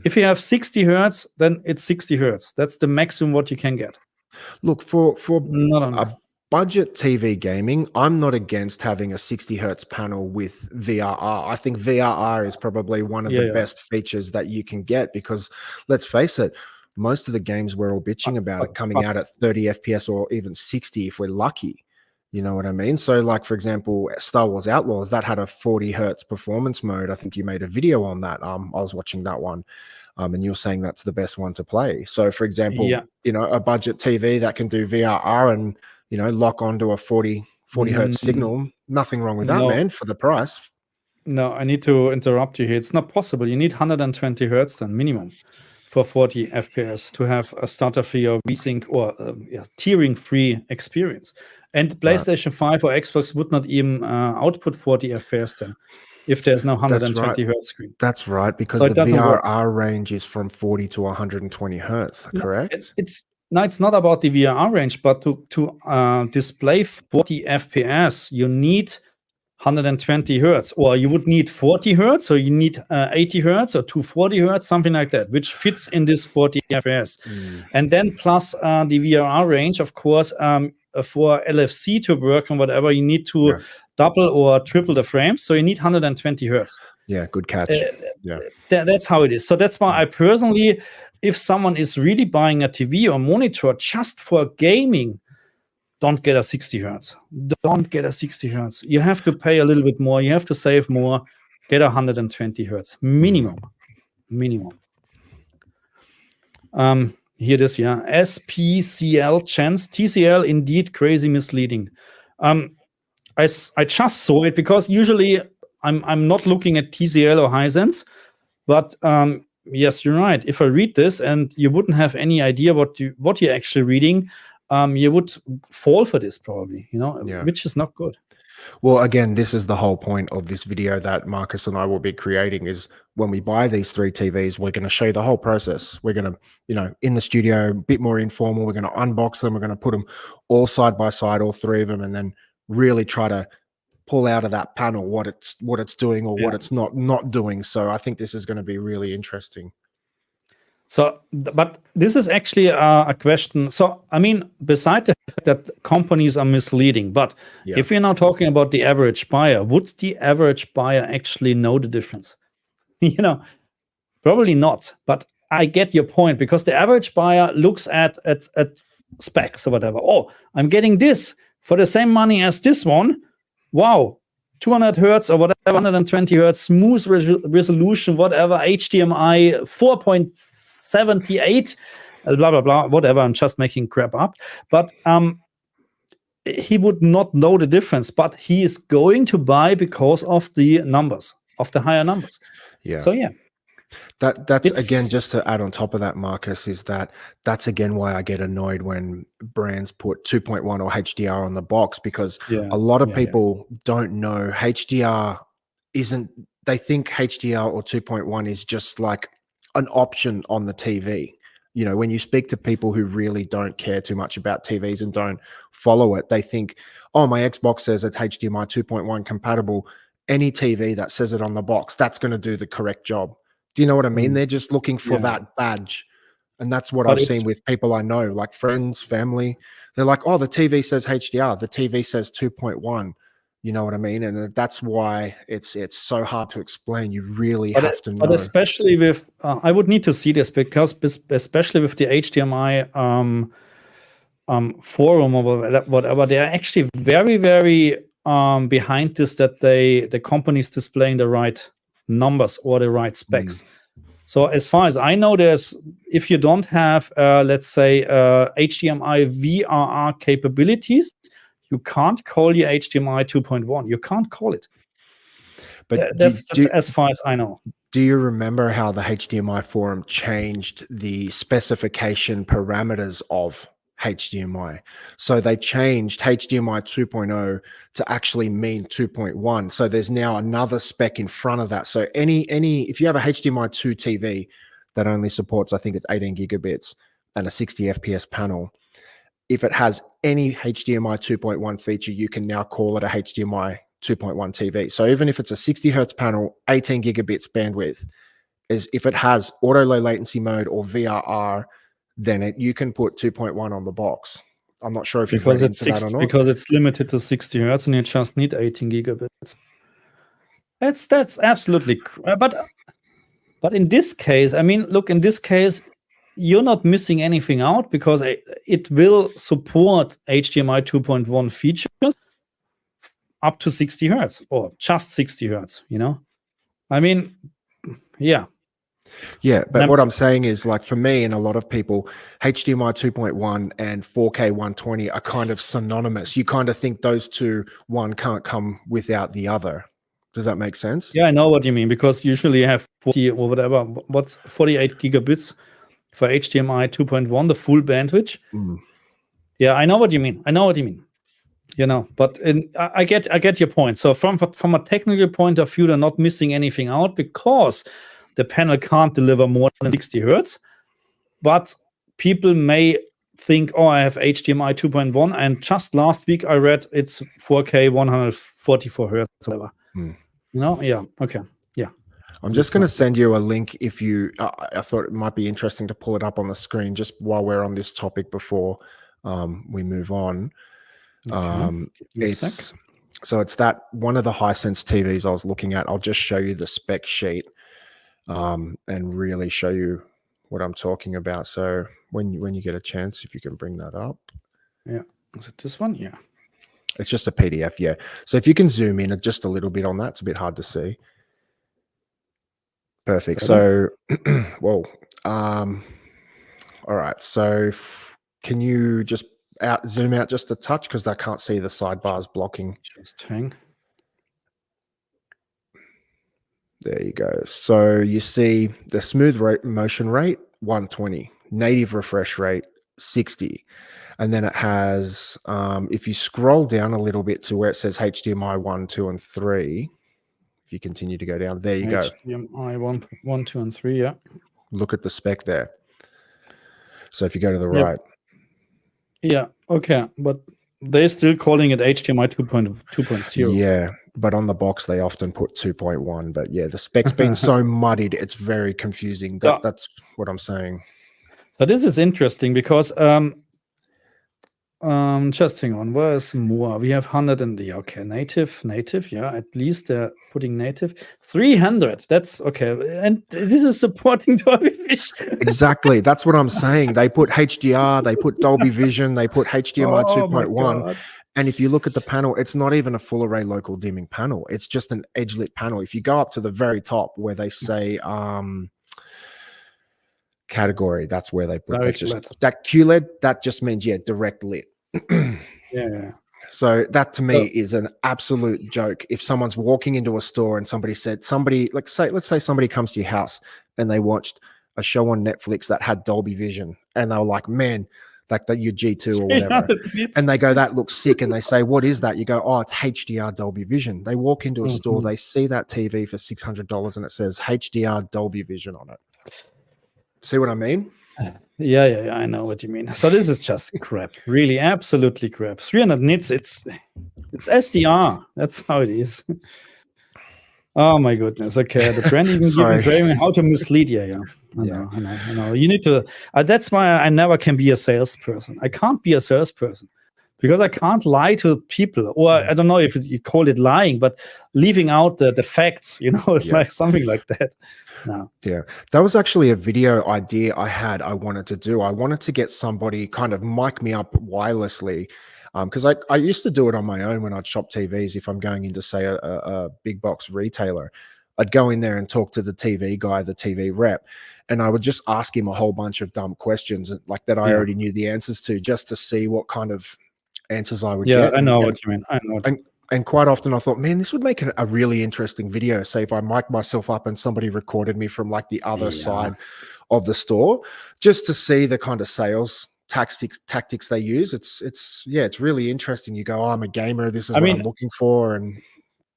If you have 60 hertz, then it's 60 hertz. That's the maximum what you can get. Look, for Not on a budget TV gaming, I'm not against having a 60 hertz panel with VRR. I think VRR is probably one of the Yeah. best features that you can get because let's face it, most of the games we're all bitching about it coming out at 30 FPS or even 60 if we're lucky. You know what I mean? So, like, for example, Star Wars Outlaws, that had a 40 hertz performance mode. I think you made a video on that. I was watching that one. And you're saying that's the best one to play. So, for example, Yeah. a budget TV that can do VRR and, lock onto a 40 hertz signal, nothing wrong with that, No. man, for the price. No, I need to interrupt you here. It's not possible. You need 120 hertz then minimum for 40 FPS to have a stutter-free or VSync or tearing-free experience. And PlayStation 5 or Xbox would not even output 40 FPS then if there's no 120 hertz screen. That's right, because So it the doesn't work. VRR range is from 40 to 120 hertz, correct? It's not about the VRR range, but to display 40 FPS, you need 120 hertz, or you would need 40 hertz, or you need 80 hertz, or 240 hertz, something like that, which fits in this 40 FPS. And then plus the VRR range, of course, for LFC to work and whatever, you need to double or triple the frames, so you need 120 hertz. Yeah, good catch. That's how it is. So that's why I personally, if someone is really buying a TV or monitor just for gaming, don't get a 60 hertz. Don't get a 60 hertz. You have to pay a little bit more. You have to save more. Get 120 hertz minimum. Here it is, SPCL chance. TCL indeed crazy misleading. I just saw it because usually I'm not looking at TCL or Hisense, but yes, you're right. If I read this and you wouldn't have any idea what you're actually reading, you would fall for this probably, which is not good. Well, again, this is the whole point of this video that Marcus and I will be creating is when we buy these 3 TVs, we're going to show you the whole process. We're going to, in the studio, a bit more informal. We're going to unbox them. We're going to put them all side by side, all 3 of them, and then really try to pull out of that panel what it's doing or what it's not doing. So I think this is going to be really interesting. So, but this is actually a question. So, I mean, beside the fact that companies are misleading, but if we're now talking about the average buyer, would the average buyer actually know the difference? Probably not. But I get your point because the average buyer looks at specs or whatever. Oh, I'm getting this for the same money as this one. Wow. 200 hertz or whatever, 120 hertz, smooth resolution, whatever, HDMI 4.78, blah, blah, blah, whatever. I'm just making crap up. But he would not know the difference, but he is going to buy because of the numbers, of the higher numbers. Yeah. So, yeah. That's again, just to add on top of that, Marcus, is that's again why I get annoyed when brands put 2.1 or HDR on the box because a lot of people don't know HDR they think HDR or 2.1 is just like an option on the TV. When you speak to people who really don't care too much about TVs and don't follow it, they think, oh, my Xbox says it's HDMI 2.1 compatible. Any TV that says it on the box, that's going to do the correct job. Do you know what I mean? They're just looking for that badge. And that's what I've seen with people I know, like friends, family. They're like, oh, the TV says HDR. The TV says 2.1. You know what I mean? And that's why it's so hard to explain. You really have to know. But especially with, I would need to see this because especially with the HDMI forum or whatever, they are actually very, very behind this that the company's displaying the right numbers or the right specs. So as far as I know, if you don't have let's say HDMI VRR capabilities, you can't call your HDMI 2.1. You can't call it. But that's as far as I know. Do you remember how the HDMI forum changed the specification parameters of HDMI? So they changed HDMI 2.0 to actually mean 2.1. So there's now another spec in front of that. So if you have a HDMI 2 TV that only supports, I think it's 18 gigabits and a 60 FPS panel, if it has any HDMI 2.1 feature, you can now call it a HDMI 2.1 TV. So even if it's a 60 hertz panel, 18 gigabits bandwidth, is if it has auto low latency mode or VRR, then you can put 2.1 on the box. I'm not sure if you've read into that or not. Because it's limited to 60 hertz and you just need 18 gigabits. That's absolutely, but in this case, I mean, look, in this case, you're not missing anything out because it will support HDMI 2.1 features up to 60 hertz or just 60 hertz, you know? I mean, yeah. Yeah, but what I'm saying is, like, for me and a lot of people, HDMI 2.1 and 4K 120 are kind of synonymous. You kind of think those two, one can't come without the other. Does that make sense? Yeah, I know what you mean, because usually you have 40 or whatever, what's 48 gigabits for HDMI 2.1, the full bandwidth. Yeah, I know what you mean. You know, but I get your point. So from a technical point of view, they're not missing anything out because the panel can't deliver more than 60 hertz. But people may think, oh, I have HDMI 2.1, and just last week I read it's 4K 144 hertz or whatever. You know? Yeah. Okay. Yeah. I'm just going to send you a link if you. I thought it might be interesting to pull it up on the screen just while we're on this topic before we move on. It's that one of the Hisense TVs I was looking at. I'll just show you the spec sheet and really show you what I'm talking about. So when you get a chance, if you can bring that up. Yeah. Is it this one? Yeah. It's just a PDF. Yeah. So if you can zoom in just a little bit on that, it's a bit hard to see. Perfect. So, whoa. All right. So can you just zoom out just a touch, because I can't see the sidebars blocking. Just hang. There you go. So you see the smooth motion rate 120, native refresh rate 60, and then it has if you scroll down a little bit to where it says HDMI 1, 2, and 3, if you continue to go down, there you go. HDMI 1, 2, and 3. Yeah. Look at the spec there. So if you go to the right. Yeah, okay, but they're still calling it HDMI 2.0. Yeah, but on the box they often put 2.1. But yeah, the spec's been so muddied, it's very confusing. That's what I'm saying. So this is interesting because just hang on, where's more? We have 100 in the native, yeah, at least they're putting native. 300, that's okay. And this is supporting Dolby Vision. Exactly, that's what I'm saying. They put HDR, they put Dolby Vision, they put HDMI 2.1. And if you look at the panel, it's not even a full array local dimming panel. It's just an edge lit panel. If you go up to the very top where they say category, that's where they put that QLED. That just means direct lit. Yeah. So that to me is an absolute joke. If someone's walking into a store and let's say somebody comes to your house and they watched a show on Netflix that had Dolby Vision and they were like, man, like that your G2 or whatever, and they go, that looks sick, and they say, what is that? You go, oh, it's HDR Dolby Vision. They walk into a store, they see that TV for $600 and it says HDR Dolby Vision on it. See what I mean? Yeah, I know what you mean. So this is just crap, really, absolutely crap. 300 nits, it's SDR. That's how it is. Oh my goodness. Okay, the brand even giving framing how to mislead. Yeah. I know. You need to. That's why I never can be a salesperson. I can't be a salesperson because I can't lie to people, or I don't know if you call it lying, but leaving out the facts. Like something like that. No. Yeah, that was actually a video idea I wanted to do. I wanted to get somebody kind of mic me up wirelessly, because I used to do it on my own when I'd shop TVs. If I'm going into, say, a big box retailer, I'd go in there and talk to the TV guy, the TV rep, and I would just ask him a whole bunch of dumb questions like that I already knew the answers to, just to see what kind of answers I would get. Yeah, I know what you mean. And quite often I thought, man, this would make a really interesting video. Say if I mic myself up and somebody recorded me from like the other side of the store, just to see the kind of sales tactics they use. It's really interesting. You go, oh, I'm a gamer. This is what I'm looking for. And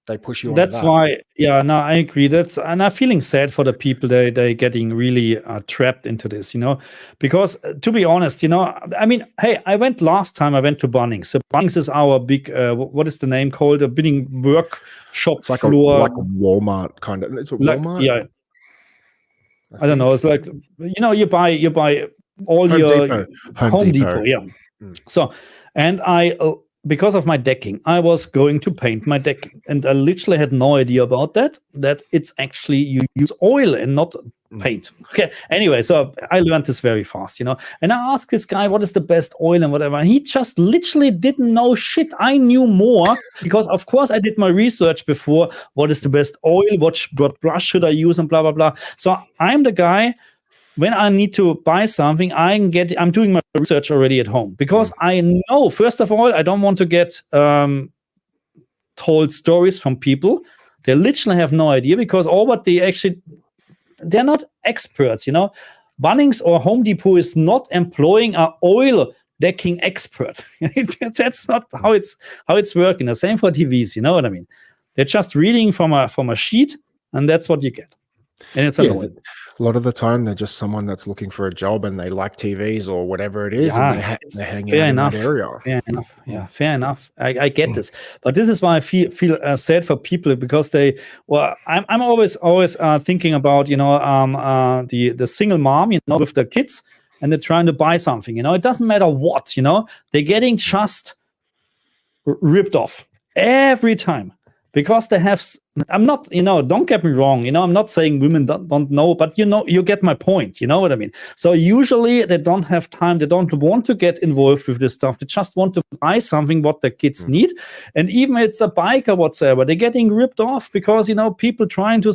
they push you on That's that. why, yeah, no, I agree. And I'm feeling sad for the people they're getting really trapped into this, because to be honest, I mean, hey, I went to Bunnings. So Bunnings is our big, what is the name called? A bidding workshop It's like floor. a Walmart kind of. It's a Like, Walmart. yeah, I don't know. It's like, you buy all Home your Depot. Home Depot, yeah. So, and because of my decking, I was going to paint my decking, and I literally had no idea about that it's actually you use oil and not paint. Okay. Anyway, so I learned this very fast, and I asked this guy what is the best oil and whatever, and he just literally didn't know shit. I knew more because, of course, I did my research before. What is the best oil? What brush should I use, and blah blah blah. So I'm the guy. When I need to buy something, I'm doing my research already at home because I know, first of all, I don't want to get told stories from people. They literally have no idea because all what they're not experts, Bunnings or Home Depot is not employing an oil decking expert. That's not how it's working. The same for TVs, you know what I mean? They're just reading from a sheet, and that's what you get. And it's annoying. A lot of the time, they're just someone that's looking for a job and they like TVs or whatever it is, and they hang out in that area. Fair enough. Yeah, fair enough. I get this, but this is why I feel sad for people because I'm always thinking about the single mom with the kids, and they're trying to buy something. It doesn't matter what. They're getting just ripped off every time. Because they have, I'm not, don't get me wrong, I'm not saying women don't know, but you get my point, you know what I mean? So usually they don't have time, they don't want to get involved with this stuff, they just want to buy something what the kids need, and even it's a bike or whatsoever, they're getting ripped off because, people trying to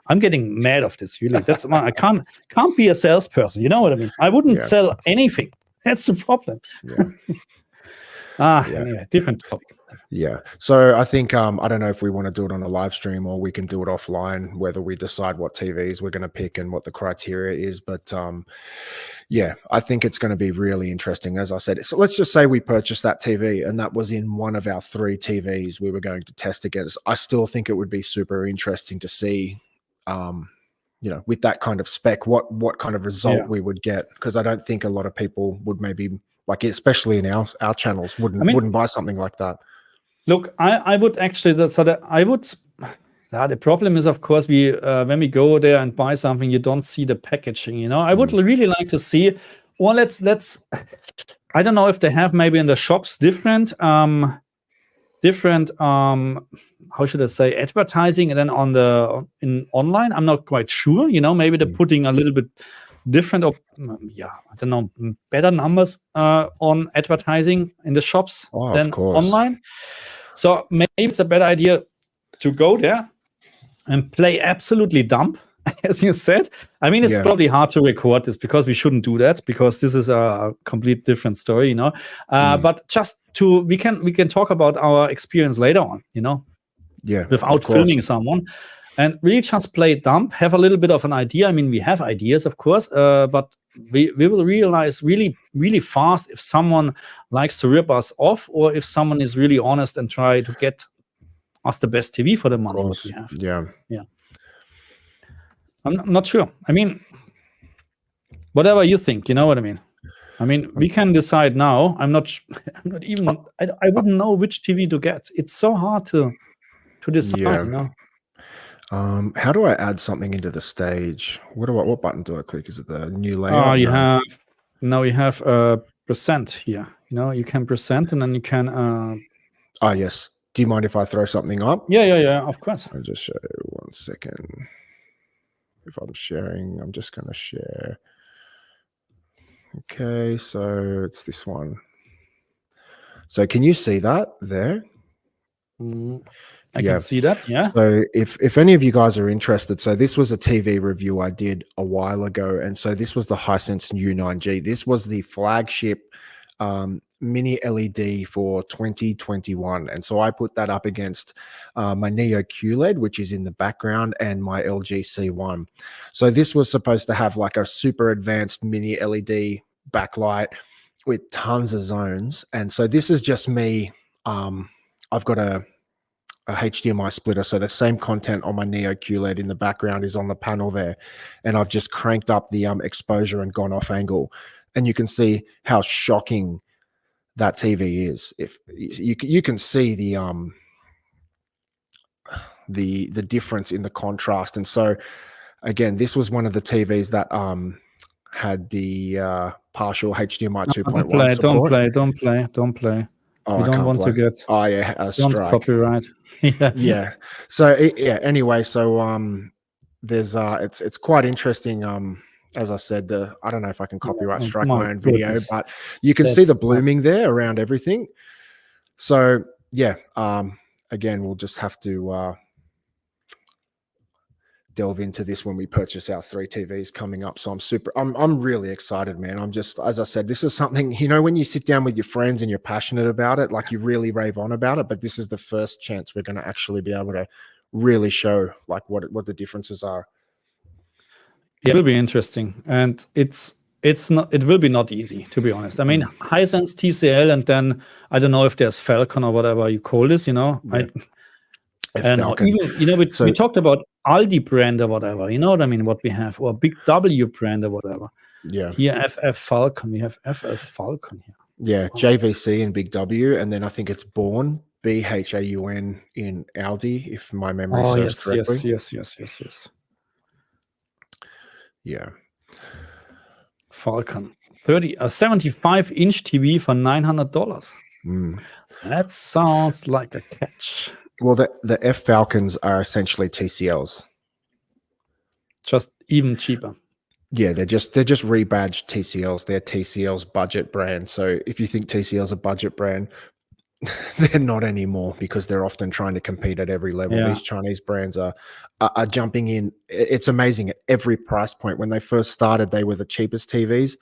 I'm getting mad of this, really. That's why I can't be a salesperson, you know what I mean? I wouldn't sell anything, that's the problem. Anyway, different topic. Yeah. So I think I don't know if we want to do it on a live stream or we can do it offline, whether we decide what TVs we're going to pick and what the criteria is. But I think it's going to be really interesting. As I said, so let's just say we purchased that TV and that was in one of our 3 TVs we were going to test against. I still think it would be super interesting to see, with that kind of spec, what kind of result we would get. Because I don't think a lot of people would maybe, like, especially in our channels, wouldn't buy something like that. Look, I would actually, the problem is, of course, when we go there and buy something, you don't see the packaging, I would really like to see, well, let's, I don't know if they have maybe in the shops different, how should I say, advertising, and then in online, I'm not quite sure, maybe they're putting a little bit different, I don't know, better numbers on advertising in the shops than online. So maybe it's a better idea to go there and play absolutely dumb, as you said. I mean, it's probably hard to record this because we shouldn't do that because this is a complete different story, But just we can talk about our experience later on, without filming someone. And really just play dumb, have a little bit of an idea. I mean, we have ideas, of course, but we will realize really, really fast if someone likes to rip us off or if someone is really honest and try to get us the best TV for the money what we have. Yeah. I'm not sure. I mean, whatever you think, you know what I mean? I mean, we can decide now. I'm not even, I wouldn't know which TV to get. It's so hard to decide, How do I add something into the stage? What button do I click? Is it the new layout? Oh, you have present here. You can present and then you can. Yes. Do you mind if I throw something up? Yeah. Of course. I'll just show you 1 second. If I'm sharing, I'm just going to share. Okay, so it's this one. So can you see that there? I can see that, yeah. So if any of you guys are interested, so this was a TV review I did a while ago, and so this was the Hisense U9G. This was the flagship mini LED for 2021, and so I put that up against my Neo QLED, which is in the background, and my LG C1. So this was supposed to have like a super advanced mini LED backlight with tons of zones, and so this is just me. I've got a a HDMI splitter. So the same content on my Neo QLED in the background is on the panel there. And I've just cranked up the exposure and gone off angle. And you can see how shocking that TV is. If you can see the difference in the contrast. And so again, this was one of the TVs that had the partial HDMI 2.1 support. Don't play. Oh, We I don't can't want to play. get Oh yeah, a don't strike. copyright. Yeah. Yeah. So yeah. Anyway, so there's it's quite interesting. As I said, I don't know if I can copyright Oh, strike my my own video, goodness. but you can see the That's blooming there around everything. So yeah, again, we'll just have to delve into this when we purchase our 3 TVs coming up. So I'm really excited, man. I'm just, as I said, this is something, when you sit down with your friends and you're passionate about it, like you really rave on about it, but this is the first chance we're going to actually be able to really show like what the differences are. It will be interesting, and it will be not easy, to be honest. I mean, Hisense, TCL, and then I don't know if there's Falcon or whatever you call this, Yeah. I don't know. Even, we talked about Aldi brand or whatever, you know what I mean, what we have, or Big W brand or whatever. Yeah. Here, FF Falcon. We have FF Falcon here. Yeah, JVC and Big W, and then I think it's Born, BHAUN in Aldi, if my memory serves correctly. Yes. Yeah. Falcon. 75-inch TV for $900. That sounds like a catch. Well, the F Falcons are essentially TCLs. Just even cheaper. Yeah, they're just rebadged TCLs. They're TCL's budget brand. So if you think TCL's a budget brand, they're not anymore, because they're often trying to compete at every level. Yeah. These Chinese brands are jumping in. It's amazing at every price point. When they first started, they were the cheapest TVs.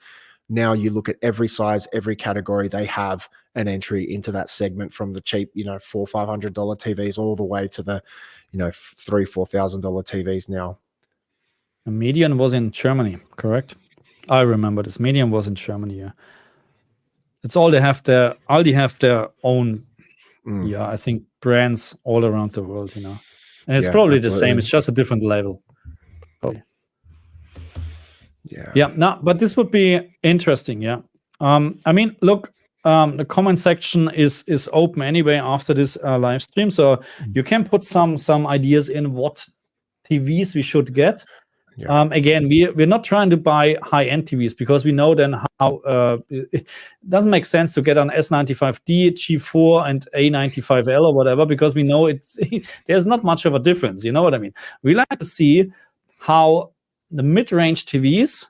Now you look at every size, every category, they have an entry into that segment, from the cheap, $400-500 TVs all the way to the, $3,000-4,000 TVs now. The Median was in Germany, correct? I remember this. Median was in Germany. Yeah, it's all they have. Aldi have their own. Yeah, I think brands all around the world. And it's probably the same. It's just a different level. Probably. Yeah. Yeah. No, but this would be interesting. Yeah. I mean, look, the comment section is open anyway after this live stream, so you can put some ideas in what TVs we should get. Yeah. Again, we're not trying to buy high-end TVs, because we know then how it doesn't make sense to get an S95D, G4, and A95L or whatever, because we know there's not much of a difference. You know what I mean? We like to see how the mid-range TVs,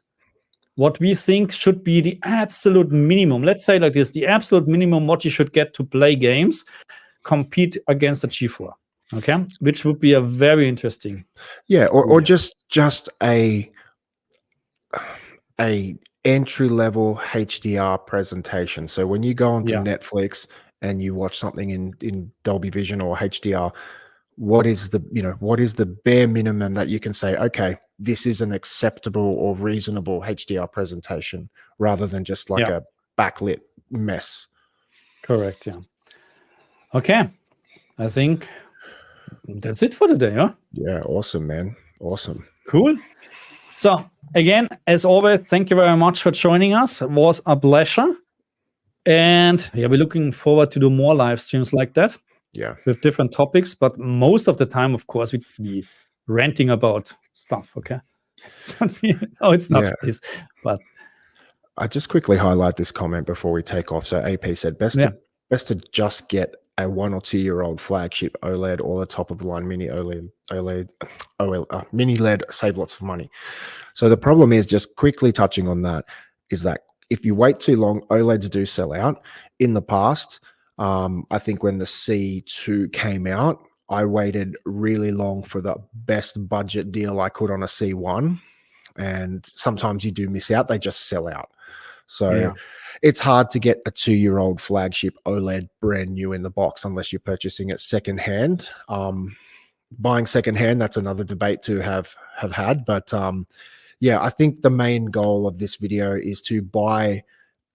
what we think should be the absolute minimum. Let's say like this: the absolute minimum what you should get to play games, compete against a G4. Okay, which would be a very interesting. Yeah, or just a entry level HDR presentation. So when you go onto Netflix and you watch something in Dolby Vision or HDR, what is the bare minimum that you can say, okay, this is an acceptable or reasonable HDR presentation, rather than just like a backlit mess. Correct. Yeah. Okay, I think that's it for today, huh? Yeah, awesome, man. Awesome. Cool. So again, as always, thank you very much for joining us. It was a pleasure. And yeah, we're looking forward to do more live streams like that. Yeah. With different topics, but most of the time, of course, we'd be ranting about stuff, okay? It's not this, but I just quickly highlight this comment before we take off. So AP said, best to just get a 1 or 2 year old flagship OLED or the top of the line mini mini LED, save lots of money. So the problem is, just quickly touching on that, is that if you wait too long, OLEDs do sell out. In the past, I think when the C2 came out, I waited really long for the best budget deal I could on a C1. And sometimes you do miss out. They just sell out. So it's hard to get a 2 year old flagship OLED brand new in the box unless you're purchasing it secondhand. Buying secondhand, that's another debate to have had. But I think the main goal of this video is to buy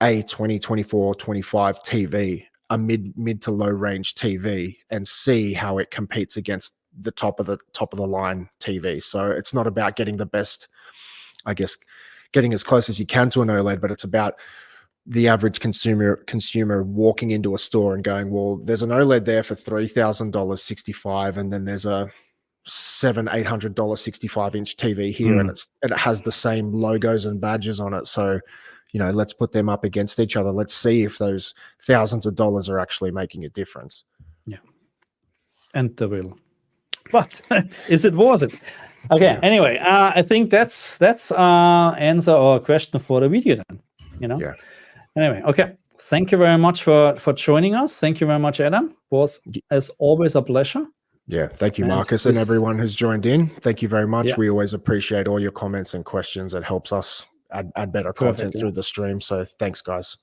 a 2024-25 TV a mid to low range TV and see how it competes against the top of the line TV. So it's not about getting the best, I guess, getting as close as you can to an OLED, but it's about the average consumer walking into a store and going, well, there's an OLED there for $3,000 65, and then there's a $700-800 65-inch TV here, and it has the same logos and badges on it. So, you know, let's put them up against each other. Let's see if those thousands of dollars are actually making a difference. Yeah, and they will. But was it? Okay. Yeah. Anyway, I think that's answer our question for the video then. You know. Yeah. Anyway, okay. Thank you very much for joining us. Thank you very much, Adam. It was as always a pleasure. Yeah, thank you, Marcus, and everyone who's joined in. Thank you very much. Yeah. We always appreciate all your comments and questions. It helps us add better content through the stream. So thanks, guys.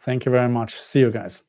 Thank you very much. See you guys.